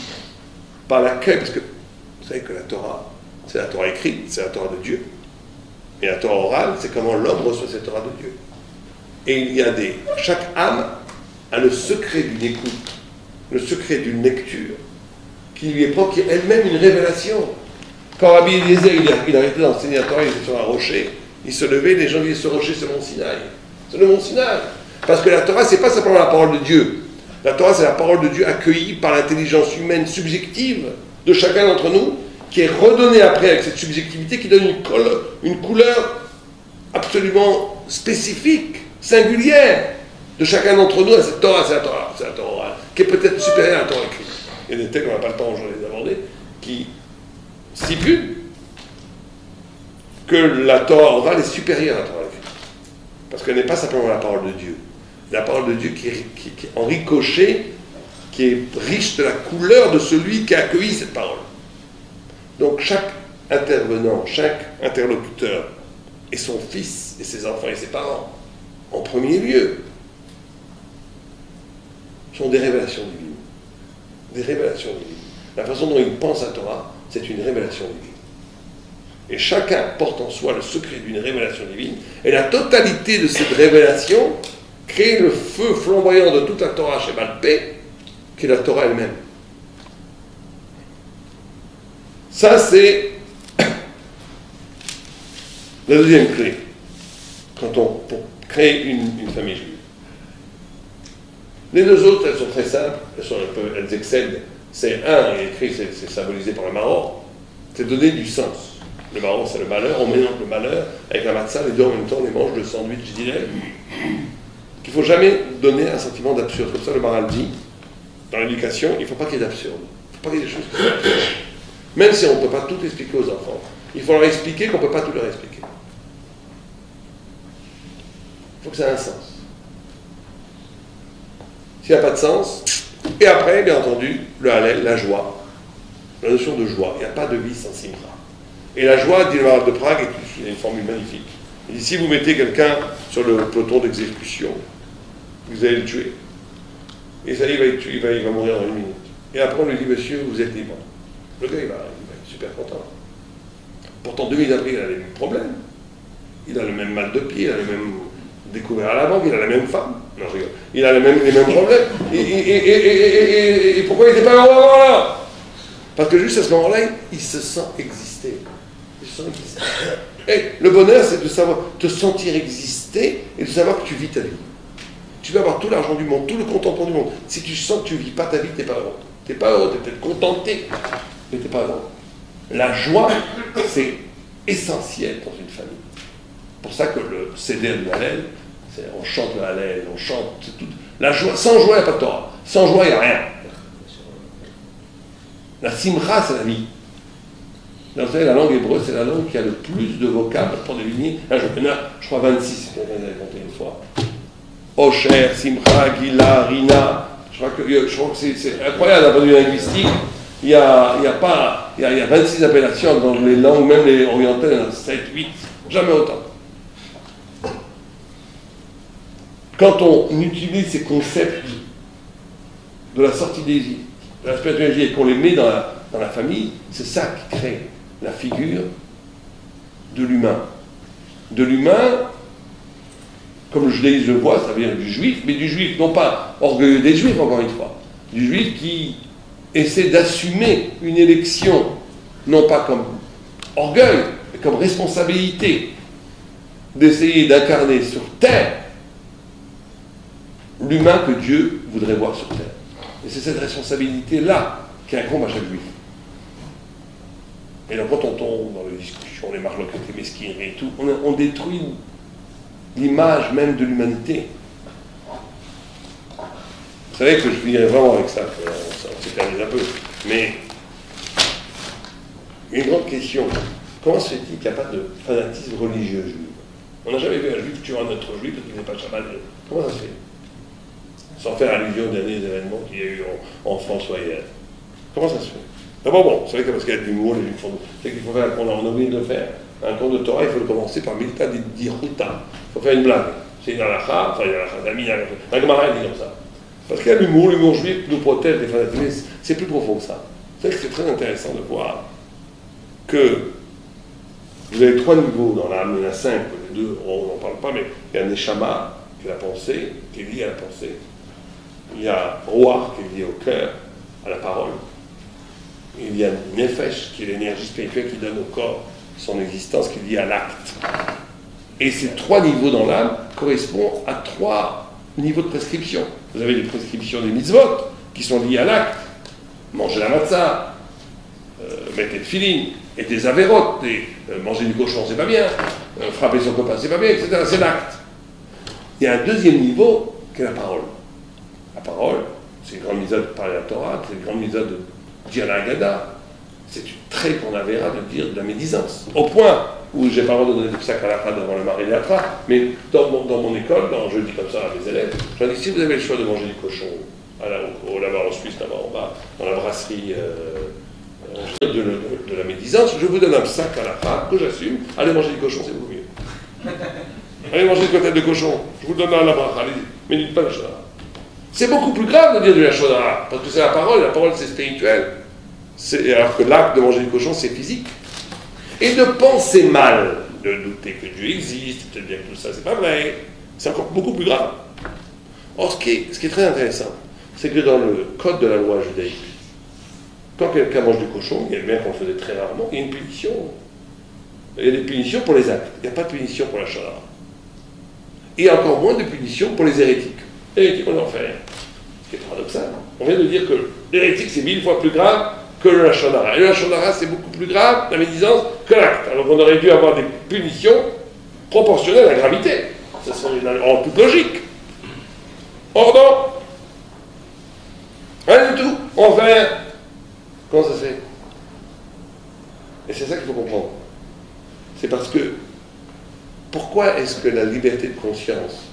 par l'accueil. Parce que vous savez que la Torah, c'est la Torah écrite, c'est la Torah de Dieu. Et la Torah orale, c'est comment l'homme reçoit cette Torah de Dieu. Et il y a chaque âme a le secret d'une écoute, le secret d'une lecture, qui lui est propre, qui est elle-même une révélation. Quand Rabbi Eliezer, il arrêtait d'enseigner la Torah, il était sur un rocher, il se levait, les gens disaient, ce rocher, c'est le mont Sinaï. C'est le mont Sinaï. Parce que la Torah, c'est pas simplement la parole de Dieu. La Torah, c'est la parole de Dieu accueillie par l'intelligence humaine subjective de chacun d'entre nous, qui est redonnée après avec cette subjectivité, qui donne une couleur absolument spécifique, singulière, de chacun d'entre nous à cette Torah, c'est la Torah orale, qui est peut-être supérieure à la Torah écrite. Il y a des textes, on n'a pas le temps aujourd'hui d'aborder, qui stipulent que la Torah orale est supérieure à la Torah écrite. Parce qu'elle n'est pas simplement la parole de Dieu. La parole de Dieu qui est en ricochet, qui est riche de la couleur de celui qui a accueilli cette parole. Donc chaque intervenant, chaque interlocuteur et son fils et ses enfants et ses parents, en premier lieu, sont des révélations divines. Des révélations divines. La façon dont ils pensent à Torah, c'est une révélation divine. Et chacun porte en soi le secret d'une révélation divine, et la totalité de cette révélation crée le feu flamboyant de toute la Torah chez Balpé, qui est la Torah elle-même. Ça, c'est la deuxième clé, pour créer une famille juive. Les deux autres, elles sont très simples, elles excellent. C'est il est écrit, c'est symbolisé par le maror, c'est donner du sens. Le maror, c'est le malheur, on mélange le malheur avec la matzah, les deux en même temps, on les mange de sandwich d'idées. Qu'il ne faut jamais donner un sentiment d'absurde. Comme ça, le Maharal dit, dans l'éducation, il ne faut pas qu'il y ait d'absurde. Il ne faut pas qu'il y ait des choses qui soient absurdes. Même si on ne peut pas tout expliquer aux enfants, il faut leur expliquer qu'on ne peut pas tout leur expliquer. Il faut que ça ait un sens. S'il n'y a pas de sens, et après, bien entendu, le halal, la joie, la notion de joie. Il n'y a pas de vie sans simra. Et la joie, dit le Maharal de Prague, il y a une formule magnifique. Il dit, si vous mettez quelqu'un sur le peloton d'exécution, vous allez le tuer. Et ça, il va mourir dans une minute. Et après, on lui dit, monsieur, vous êtes libre. Le gars, il va être super content. Pourtant, 2000 après, il a les mêmes problèmes. Il a le même mal de pied, il a le même découvert à la banque, il a la même femme. Non, je rigole. Il a les mêmes problèmes. Et pourquoi il n'était pas heureux avant là? Parce que juste à ce moment-là, il se sent exister. Il se sent exister. Et le bonheur, c'est de savoir te sentir exister et de savoir que tu vis ta vie. Tu peux avoir tout l'argent du monde, tout le contentement du monde. Si tu sens que tu ne vis pas ta vie, tu n'es pas heureux. Tu n'es pas heureux, tu es peut-être contenté, mais tu n'es pas heureux. La joie, c'est essentiel dans une famille. C'est pour ça que le CD de Hallel, on chante le Hallel, on chante, c'est tout. La joie, sans joie, il n'y a pas de Torah. Sans joie, il n'y a rien. La simra, c'est la vie. Vous savez, la langue hébreu, c'est la langue qui a le plus de vocables pour désigner. Là, je crois 26, on avait compté une fois. Osher, Simcha, Gila, Rina. Je crois que c'est incroyable d'un point de vue linguistique. Il y a 26 appellations dans les langues, même les orientales, il y en a 7, 8, jamais autant. Quand on utilise ces concepts de la sortie d'Égypte, de la spiritualité, et qu'on les met dans la famille, c'est ça qui crée la figure de l'humain. De l'humain, comme le judaïsme le voit, ça veut dire du juif, mais du juif, non pas orgueilleux des juifs, encore une fois, du juif qui essaie d'assumer une élection, non pas comme orgueil, mais comme responsabilité, d'essayer d'incarner sur terre l'humain que Dieu voudrait voir sur terre. Et c'est cette responsabilité-là qui incombe à chaque juif. Et donc quand on tombe dans les discussions, les marloquettes, les mesquineries et tout, on détruit l'image même de l'humanité. Vous savez que je finirai vraiment avec ça, on s'éternise un peu, mais une grande question, comment se fait-il qu'il n'y a pas de fanatisme religieux juif? On n'a jamais vu un juif tuer un autre juif parce qu'il n'est pas Shabbat. Comment ça se fait? Sans faire allusion aux derniers événements qu'il y a eu en France ou ailleurs. Comment ça se fait? D'abord, bon, c'est vrai que parce qu'il y a de l'humour, les juifs font. C'est qu'il faut faire, on a oublié de le faire. Un cours de Torah, il faut le commencer par Milta d'Iruta. Il faut faire une blague. C'est une halakha, enfin, la Gemara dit comme ça. Parce qu'il y a l'humour juif nous protège des fanatismes, mais c'est plus profond que ça. C'est vrai que c'est très intéressant de voir que vous avez 3 niveaux dans l'âme, il y en a 5, les 2, on n'en parle pas, mais il y a Neshama, qui est la pensée, qui est liée à la pensée. Il y a Ruach, qui est lié au cœur, à la parole. Il y a Nefesh, qui est l'énergie spirituelle qui donne au corps son existence, qui est liée à l'acte. Et ces 3 niveaux dans l'âme correspondent à 3 niveaux de prescription. Vous avez les prescriptions des mitzvot, qui sont liées à l'acte. Manger la matzah, mettre des filines, et des avérotes, manger du cochon, c'est pas bien, frapper son copain, c'est pas bien, etc. C'est l'acte. Il y a un deuxième niveau, qui est la parole. La parole, c'est une grande misère de parler la Torah, c'est une grande misère de dire la Haggadah. C'est une très grande avéra de dire de la médisance. Au point où j'ai pas le droit de donner du sac à la fin devant le mari de la tra, mais dans mon école, je le dis comme ça à mes élèves, je leur dis, si vous avez le choix de manger du cochon là-bas en Suisse, là-bas en bas, dans la brasserie de la médisance, je vous donne un sac à la fin que j'assume, allez manger du cochon, c'est beaucoup mieux. Allez manger des côtelettes de cochon, je vous le donne à la barre, allez, mais dites pas la chodara. C'est beaucoup plus grave de dire de la chodara, parce que c'est la parole c'est spirituel. Alors que l'acte de manger du cochon, c'est physique. Et de penser mal, de douter que Dieu existe, peut-être bien que tout ça, c'est pas vrai, c'est encore beaucoup plus grave. Or, ce qui est très intéressant, c'est que dans le code de la loi judaïque, quand quelqu'un mange du cochon, il y a bien qu'on le faisait très rarement, il y a une punition. Il y a des punitions pour les actes, il n'y a pas de punition pour la chodara. Et encore moins de punitions pour les hérétiques. Les hérétiques, on en fait rien. Ce qui est paradoxal. On vient de dire que l'hérétique, c'est 1000 fois plus grave que le lachon hara. Et le lachon hara, c'est beaucoup plus grave, la médisance, que l'acte. Alors on aurait dû avoir des punitions proportionnelles à la gravité. Ça serait en toute logique. Or non. Rien du tout. Enfin, comment ça se fait? Et c'est ça qu'il faut comprendre. C'est parce que, pourquoi est-ce que la liberté de conscience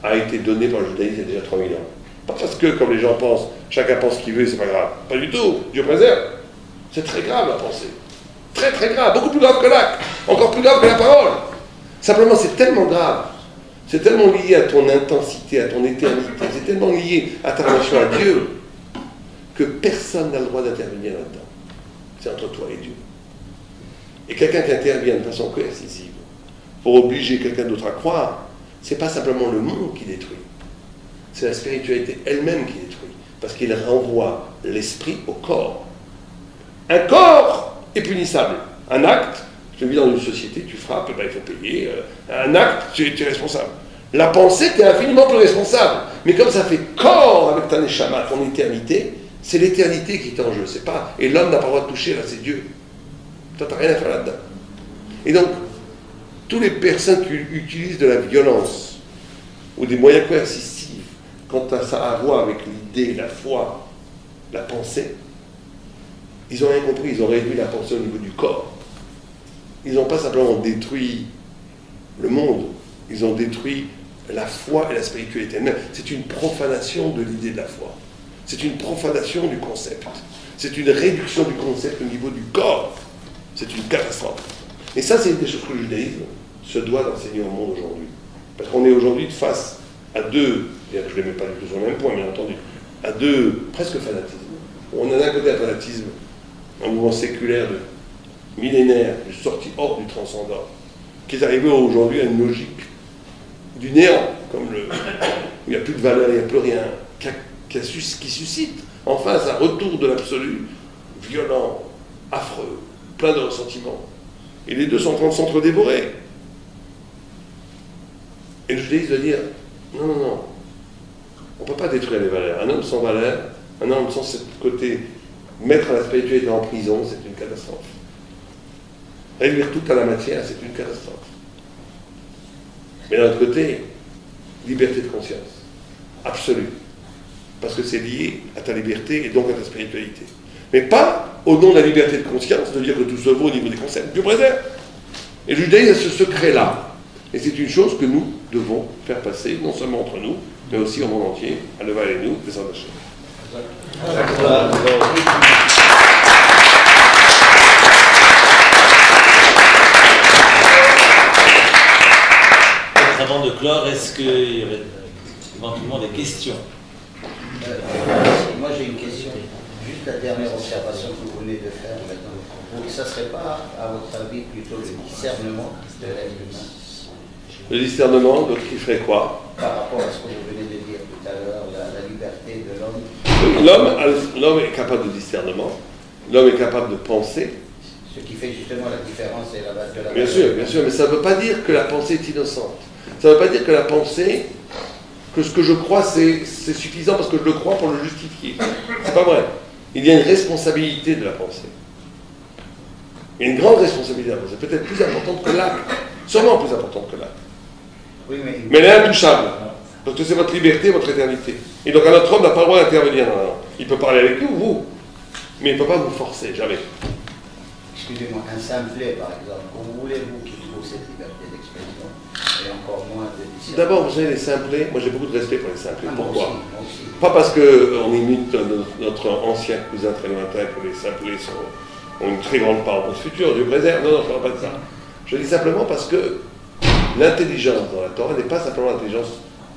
a été donnée par le judaïsme il y a déjà 3000 ans? Pas parce que, comme les gens pensent, chacun pense ce qu'il veut et c'est pas grave. Pas du tout. Dieu préserve. C'est très grave la pensée. Très très grave. Beaucoup plus grave que l'acte. Encore plus grave que la parole. Simplement, c'est tellement grave. C'est tellement lié à ton intensité, à ton éternité. C'est tellement lié à ta relation à Dieu que personne n'a le droit d'intervenir là-dedans. C'est entre toi et Dieu. Et quelqu'un qui intervient de façon coercitive pour obliger quelqu'un d'autre à croire, c'est pas simplement le monde qui détruit. C'est la spiritualité elle-même qui détruit. Parce qu'il renvoie l'esprit au corps. Un corps est punissable. Un acte, tu vis dans une société, tu frappes, il faut payer. Un acte, tu es responsable. La pensée, tu es infiniment plus responsable. Mais comme ça fait corps avec ta neshama, ton éternité, c'est l'éternité qui est en jeu. C'est pas, et l'homme n'a pas le droit de toucher, là c'est Dieu. Toi, tu n'as rien à faire là-dedans. Et donc, toutes les personnes qui utilisent de la violence ou des moyens coercitifs, quand ça a à voir avec l'idée, la foi, la pensée, ils n'ont rien compris, ils ont réduit la pensée au niveau du corps. Ils n'ont pas simplement détruit le monde, ils ont détruit la foi et la spiritualité elle-même. C'est une profanation de l'idée de la foi. C'est une profanation du concept. C'est une réduction du concept au niveau du corps. C'est une catastrophe. Et ça, c'est des choses que le judaïsme se doit d'enseigner au monde aujourd'hui. Parce qu'on est aujourd'hui face à deux, je ne les mets pas du tout sur le même point, bien entendu, à deux presque fanatismes. On a d'un côté un fanatisme, un mouvement séculaire de millénaire, de sortie hors du transcendant, qui est arrivé aujourd'hui à une logique du néant, comme où il n'y a plus de valeur, il n'y a plus rien, qui suscite en face un retour de l'absolu, violent, affreux, plein de ressentiments. Et les deux sont en train de s'entre-dévorer. Et le judaïsme doit dire, non, non, non, on ne peut pas détruire les valeurs. Un homme sans valeur, un homme sans ce côté, mettre la spiritualité en prison, c'est une catastrophe. Réduire tout à la matière, c'est une catastrophe. Mais d'un autre côté, liberté de conscience, absolue. Parce que c'est lié à ta liberté et donc à ta spiritualité. Mais pas au nom de la liberté de conscience, de dire que tout se vaut au niveau des concepts. Dieu préserve. Et le judaïsme a ce secret-là. Et c'est une chose que nous devons faire passer, non seulement entre nous, mais aussi au monde entier, à Leval et nous, les Sandachés. Avant de clore, est-ce qu'il y aurait éventuellement des questions? Moi j'ai une question. Juste la dernière observation que vous venez de faire maintenant. Ça ne serait pas, à votre avis, plutôt le discernement de l'être humain? Le discernement, donc il ferait quoi? Par rapport à ce que vous venez de dire tout à l'heure, la liberté de l'homme. L'homme est capable de discernement, l'homme est capable de penser. Ce qui fait justement la différence et la base de la Bien sûr, mais ça ne veut pas dire que la pensée est innocente. Ça ne veut pas dire que la pensée, que ce que je crois, c'est suffisant parce que je le crois pour le justifier. C'est pas vrai. Il y a une responsabilité de la pensée. Il y a une grande responsabilité de la pensée, peut-être plus importante que l'acte, sûrement plus importante que l'acte. Oui, mais elle est intouchable, parce que c'est votre liberté, votre éternité. Et donc un autre homme n'a pas le droit d'intervenir. Il peut parler avec vous, mais il ne peut pas vous forcer, jamais. Excusez-moi, un simplet par exemple, comment voulez-vous qu'il trouve cette liberté d'expression et encore moins de discernement? D'abord, vous savez, les simplets, moi j'ai beaucoup de respect pour les simplets. Pourquoi? Moi aussi. Pas parce qu'on imite notre ancien cousin très lointain, que les simplets ont une très grande part pour le futur, Dieu préserve. Non, non, je ne parle pas de ça. Je dis simplement parce que l'intelligence dans la Torah n'est pas simplement l'intelligence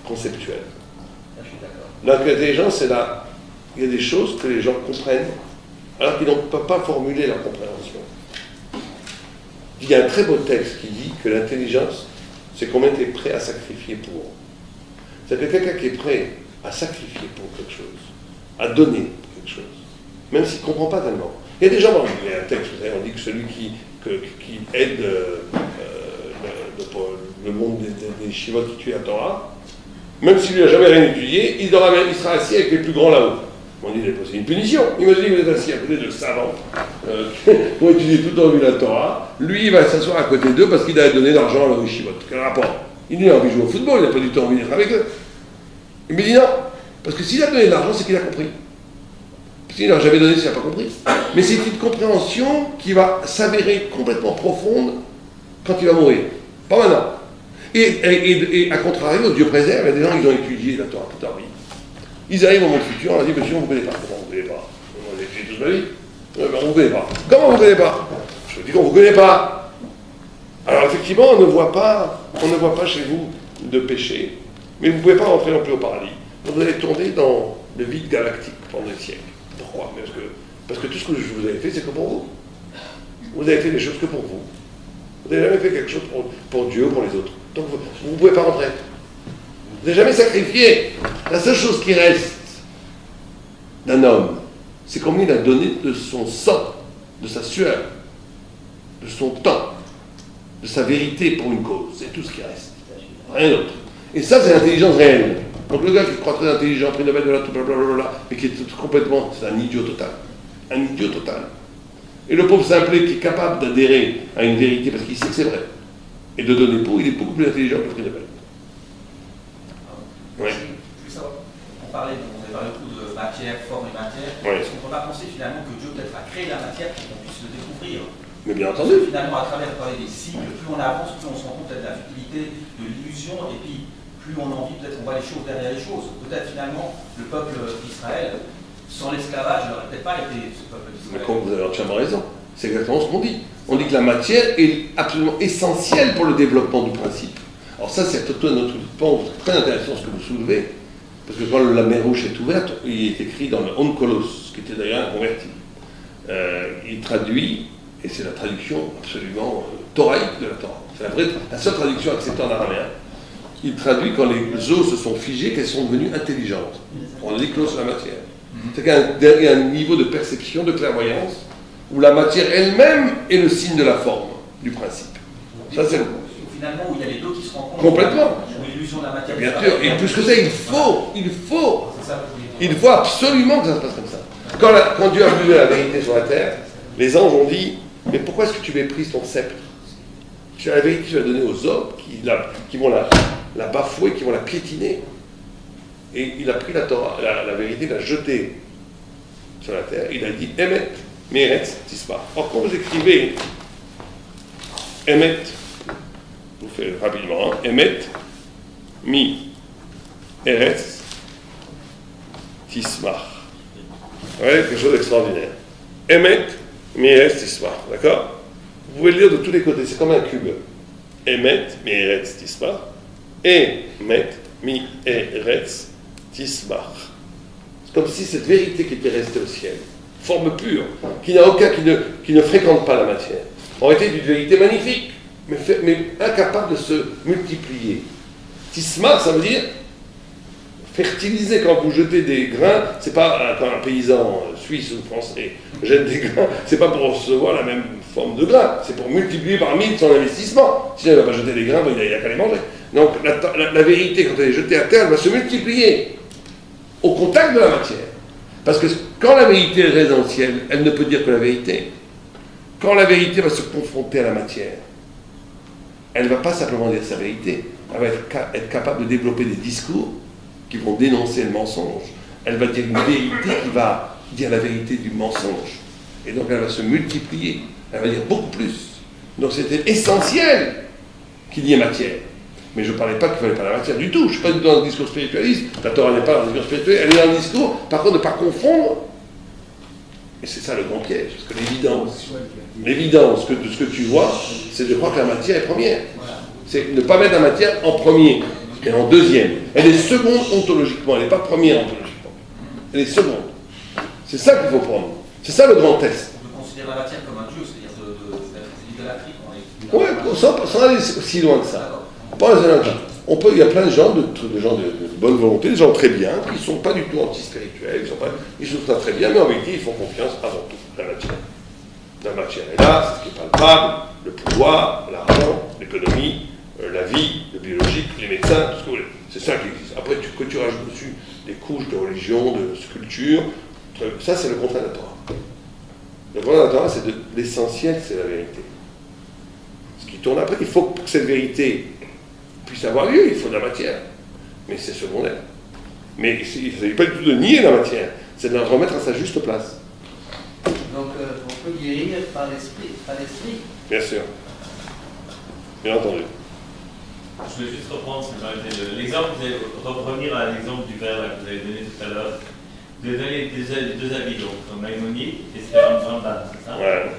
conceptuelle. Je suis d'accord. L'intelligence, c'est là. Il y a des choses que les gens comprennent alors qu'ils ne peuvent pas formuler leur compréhension. Il y a un très beau texte qui dit que l'intelligence, c'est combien tu es prêt à sacrifier pour. C'est-à-dire que quelqu'un qui est prêt à sacrifier pour quelque chose, à donner quelque chose, même s'il ne comprend pas tellement. Il y a des gens, il y a un texte, vous savez, on dit que celui qui aide le monde des shivot qui tue la Torah, même s'il n'a jamais rien étudié, il sera assis avec les plus grands là-haut. On dit, c'est une punition. Imaginez que vous êtes assis à côté de savants qui ont étudié tout le temps la Torah. Lui, il va s'asseoir à côté d'eux parce qu'il a donné de l'argent aux shivot. Quel rapport? Il a envie de jouer au football, il n'a pas du tout envie d'être avec eux. Il me dit non, parce que s'il a donné de l'argent, c'est qu'il a compris. S'il n'a jamais donné, s'il n'a pas compris. Mais c'est une compréhension qui va s'avérer complètement profonde quand il va mourir. Pas maintenant. Et à contrario, Dieu préserve, il y a des gens qui ont étudié la Torah toute leur vie. Ils arrivent au monde futur, on leur dit, monsieur, on ne vous connaît pas. Comment on ne vous connaît pas? On a étudié toute ma vie. On ne vous connaît pas. Comment on ne vous connaît pas? Je dis qu'on ne vous connaît pas. Alors effectivement, on ne voit pas chez vous de péché, mais vous ne pouvez pas rentrer non plus au paradis. Vous allez tomber dans le vide galactique pendant des siècles. Pourquoi? Parce que tout ce que je vous avais fait, c'est que pour vous. Vous avez fait des choses que pour vous. Vous n'avez jamais fait quelque chose pour Dieu ou pour les autres. Donc vous ne pouvez pas rentrer. Vous n'avez jamais sacrifié. La seule chose qui reste d'un homme, c'est combien il a donné de son sang, de sa sueur, de son temps, de sa vérité pour une cause. C'est tout ce qui reste. Rien d'autre. Et ça, c'est l'intelligence réelle. Donc le gars qui croit très intelligent, prix Nobel de la tout blablabla, mais qui est complètement, c'est un idiot total. Un idiot total. Et le pauvre simplet qui est capable d'adhérer à une vérité parce qu'il sait que c'est vrai, et de donner pour, il est beaucoup plus intelligent que le prix Nobel. Oui. On avait parlé beaucoup de matière, forme et matière. Oui. Est-ce qu'on ne peut pas penser finalement que Dieu peut-être a créé la matière pour qu'on puisse le découvrir? Mais bien entendu. Finalement, à travers des cycles, plus on avance, plus on se rend compte de la futilité, de l'illusion, et puis plus on a envie, peut-être on voit les choses derrière les choses. Peut-être finalement, le peuple d'Israël, sans l'esclavage, il n'aurait peut-être pas été ce peuple d'Israël. Mais comme vous avez entièrement raison, c'est exactement ce qu'on dit. On dit que la matière est absolument essentielle pour le développement du principe. Alors ça, c'est tout un autre point très intéressant ce que vous soulevez. Parce que quand la mer Rouge est ouverte, il est écrit dans le Onkelos, qui était d'ailleurs un converti. Il traduit, et c'est la traduction absolument thoraïque de la Torah. C'est la seule traduction acceptée en araméen. Il traduit quand les eaux se sont figées, qu'elles sont devenues intelligentes. On éclose la matière. C'est qu'il y a un niveau de perception, de clairvoyance, où la matière elle-même est le signe de la forme, du principe. Ça, c'est finalement où il y a les deux qui se rencontrent. Complètement. Où l'illusion de la matière. Bien sûr. Et plus que ça, il faut absolument que ça se passe comme ça. Quand Dieu a voulu la vérité sur la terre, les anges ont dit, mais pourquoi est-ce que tu méprises ton sceptre? Tu as la vérité, tu l'as donnée aux hommes qui vont la bafouer, qui vont la piétiner. Et il a pris la Torah, la vérité, il l'a jetée sur la terre. Il a dit Emet, Meretz, Tisma. Or, quand vous écrivez Emet, je vous fais rapidement, hein, Emet, Mi, Eretz, Tisma. Vous voyez, quelque chose d'extraordinaire. Emet, Meretz, Tisma. D'accord? Vous pouvez le lire de tous les côtés, c'est comme un cube. Emet, Meretz, Tisma. Emet, Mi, Eretz, Tismar. C'est comme si cette vérité qui était restée au ciel, forme pure, qui ne fréquente pas la matière, aurait été d'une vérité magnifique, mais incapable de se multiplier. Tismar, ça veut dire fertiliser. Quand vous jetez des grains, c'est pas quand un paysan suisse ou français jette des grains, c'est pas pour recevoir la même forme de grain, c'est pour multiplier par 1000 son investissement. Sinon, il ne va pas jeter des grains, il n'y a qu'à les manger. Donc la vérité, quand elle est jetée à terre, elle va se multiplier au contact de la matière. Parce que quand la vérité reste dans le ciel, elle ne peut dire que la vérité. Quand la vérité va se confronter à la matière, elle ne va pas simplement dire sa vérité, elle va être capable de développer des discours qui vont dénoncer le mensonge. Elle va dire une vérité qui va dire la vérité du mensonge. Et donc elle va se multiplier, elle va dire beaucoup plus. Donc c'était essentiel qu'il y ait matière. Mais je ne parlais pas qu'il ne fallait pas la matière du tout. Je ne suis pas dans le discours spiritualiste. La Torah n'est pas dans le discours spirituel, elle est dans le discours. Par contre, de ne pas confondre. Et c'est ça le grand piège. Parce que l'évidence de ce que tu vois, c'est de croire que la matière est première. C'est ne pas mettre la matière en premier, mais en deuxième. Elle est seconde ontologiquement, elle n'est pas première ontologiquement. Elle est seconde. C'est ça qu'il faut prendre. C'est ça le grand test. On peut considérer la matière comme un dieu, c'est-à-dire de l'idolâtrie. Oui, sans aller aussi loin que ça. Il y a plein de gens de bonne volonté, des gens très bien, qui ne sont pas du tout anti-spirituels, ils se trouvent très bien, mais en vérité, ils font confiance avant tout à la matière. La matière est là, c'est ce qui est palpable, le pouvoir, l'argent, l'économie, la vie, le biologique, les médecins, tout ce que vous voulez. C'est ça qui existe. Après, que tu rajoutes dessus des couches de religion, de sculpture, ça c'est le contraire de la Torah. Le contraire de la Torah, c'est l'essentiel, c'est la vérité. Ce qui tourne après, il faut que cette vérité puisse avoir lieu, il faut de la matière. Mais c'est secondaire. Mais il ne s'agit pas du tout de nier la matière, c'est de la remettre à sa juste place. Donc on peut guérir par l'esprit. Bien sûr. Bien entendu. Je voulais juste reprendre l'exemple, revenir à l'exemple du verre que vous avez donné tout à l'heure. Vous avez donné les deux avis, donc Maïmonide et Stéphane Ramban, c'est ça? Ouais.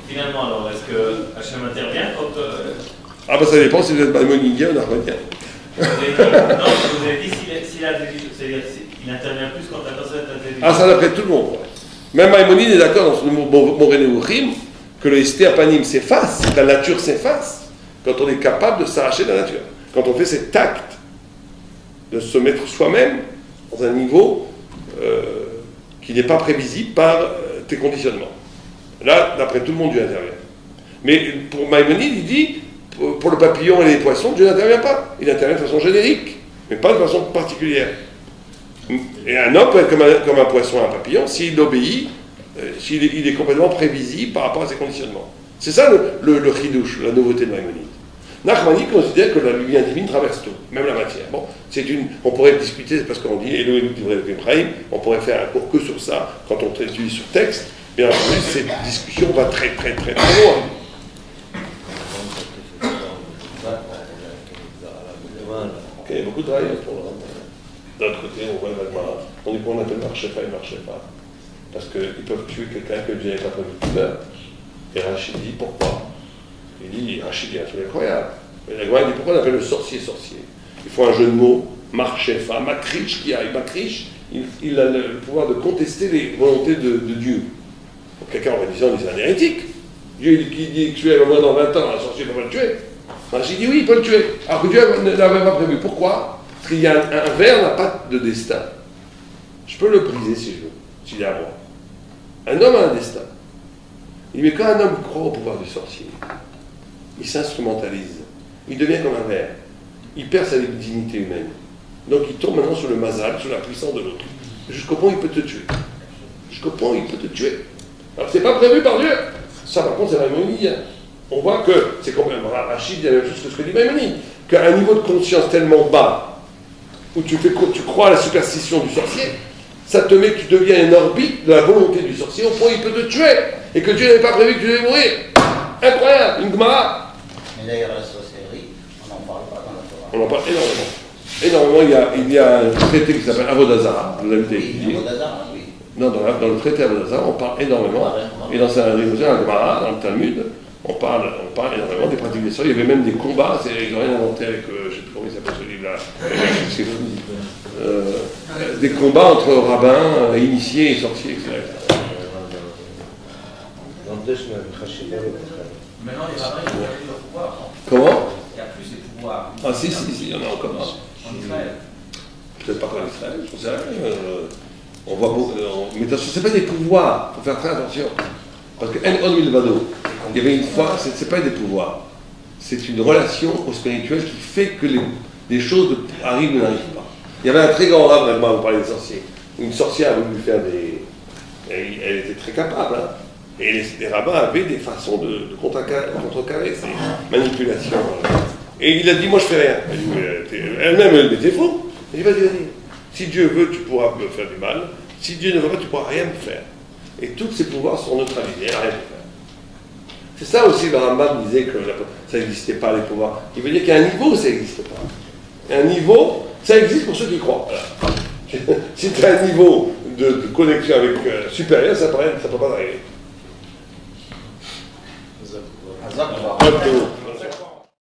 Finalement, alors, est-ce que Hachem intervient quand... Ah bah ça dépend si vous êtes Maïmonidien ou Narmonien. Vous avez dit s'il intervient plus quand la personne est intelligente. Ah, ça d'après tout le monde. Même Maïmonide est d'accord dans son Moré Nevuchim que le Esté Apanim s'efface, la nature s'efface quand on est capable de s'arracher de la nature. Quand on fait cet acte de se mettre soi-même dans un niveau qui n'est pas prévisible par tes conditionnements. Là, d'après tout le monde, Dieu intervient. Mais pour Maïmonide, il dit, pour le papillon et les poissons, Dieu n'intervient pas. Il intervient de façon générique, mais pas de façon particulière. Et un homme peut être comme un poisson et un papillon s'il obéit, il est complètement prévisible par rapport à ses conditionnements. C'est ça le chidouche, la nouveauté de Maïmonide. Nachmani considère que la lumière divine traverse tout, même la matière. Bon, on pourrait discuter, c'est parce qu'on dit Elohim Divrei Elohim, on pourrait faire un cours que sur ça, quand on étudie sur texte. Bien entendu, cette discussion va très très très très loin. Il y a beaucoup de travail pour le rendre. D'un autre côté, on voit Valmara. On dit qu'on appelle Marchefa et Marchefa. Parce qu'ils peuvent tuer quelqu'un que Dieu n'avait pas prévu tout à l'heure. Et Rachid dit pourquoi? Il dit, Rachid dit un truc incroyable. Mais la Gemara dit pourquoi on appelle le sorcier sorcier? il faut un jeu de mots, Marchefa, Makrish qui arrive. Makrish, il a le pouvoir de contester les volontés de Dieu. Donc, quelqu'un aurait dit ça, on dit c'est un hérétique. Dieu qui dit tuer au moins dans 20 ans, un sorcier ne peut pas le tuer. Ben, j'ai dit oui, il peut le tuer. Alors que Dieu ne l'avait pas prévu. Pourquoi? Parce qu'il y a un ver n'a pas de destin. Je peux le briser si je veux, s'il est à moi. Un homme a un destin. Mais quand un homme croit au pouvoir du sorcier, il s'instrumentalise. Il devient comme un ver. Il perd sa dignité humaine. Donc il tombe maintenant sur le mazal, sur la puissance de l'autre. Jusqu'au point où il peut te tuer. Jusqu'au point où il peut te tuer. Alors c'est pas prévu par Dieu. Ça par contre c'est Maïmonide. On voit que, c'est comme Rachid dit la même chose que ce que dit Maïmonide, qu'à un niveau de conscience tellement bas, où tu crois à la superstition du sorcier, ça te met que tu deviens une orbite de la volonté du sorcier au point où il peut te tuer. Et que Dieu n'avait pas prévu que tu devais mourir. Incroyable, une Gemara. Mais d'ailleurs, la sorcellerie, on n'en parle pas dans la Torah. On en parle énormément. Énormément, il y a un traité qui s'appelle Avodazara. Vous l'avez étudié. Avodazara, oui. Non, dans le traité Avodazara, on parle énormément. Et dans un Gemara, dans le Talmud, on parle énormément des pratiques des sorciers. Il y avait même des combats, ils n'ont rien inventé avec, je ne sais plus comment il s'appelle ce livre-là, des combats entre rabbins, initiés et sorciers, etc. Maintenant, les rabbins, ils ont perdu leur pouvoir. Comment? Il n'y a plus ces pouvoirs. Ah si, il y en a encore. En Israël. Peut-être pas qu'en Israël, je sais rien. On voit beaucoup. Mais attention, ce n'est pas des pouvoirs, il faut faire très attention. Parce que En Milvado, il y avait une fois, ce n'est pas des pouvoirs. C'est une relation au spirituel qui fait que les choses arrivent ou n'arrivent pas. Il y avait un très grand rabbin, moi, vous parlez des sorciers. Une sorcière a voulu faire des. Elle était très capable, hein. Et les rabbins avaient des façons de contrecarrer ces manipulations. Et il a dit, moi je fais rien. Elle-même, elle était faux. Il dit, vas-y. Si Dieu veut, tu pourras me faire du mal. Si Dieu ne veut pas, tu ne pourras rien me faire. Et tous ces pouvoirs sont neutralisés, rien à faire. C'est ça aussi, le Rambam disait que ça n'existait pas, les pouvoirs. Il veut dire qu'il y a un niveau où ça n'existe pas. Un niveau, ça existe pour ceux qui croient. Voilà. Si tu as un niveau de connexion avec supérieur, ça ne peut pas arriver. Hazak.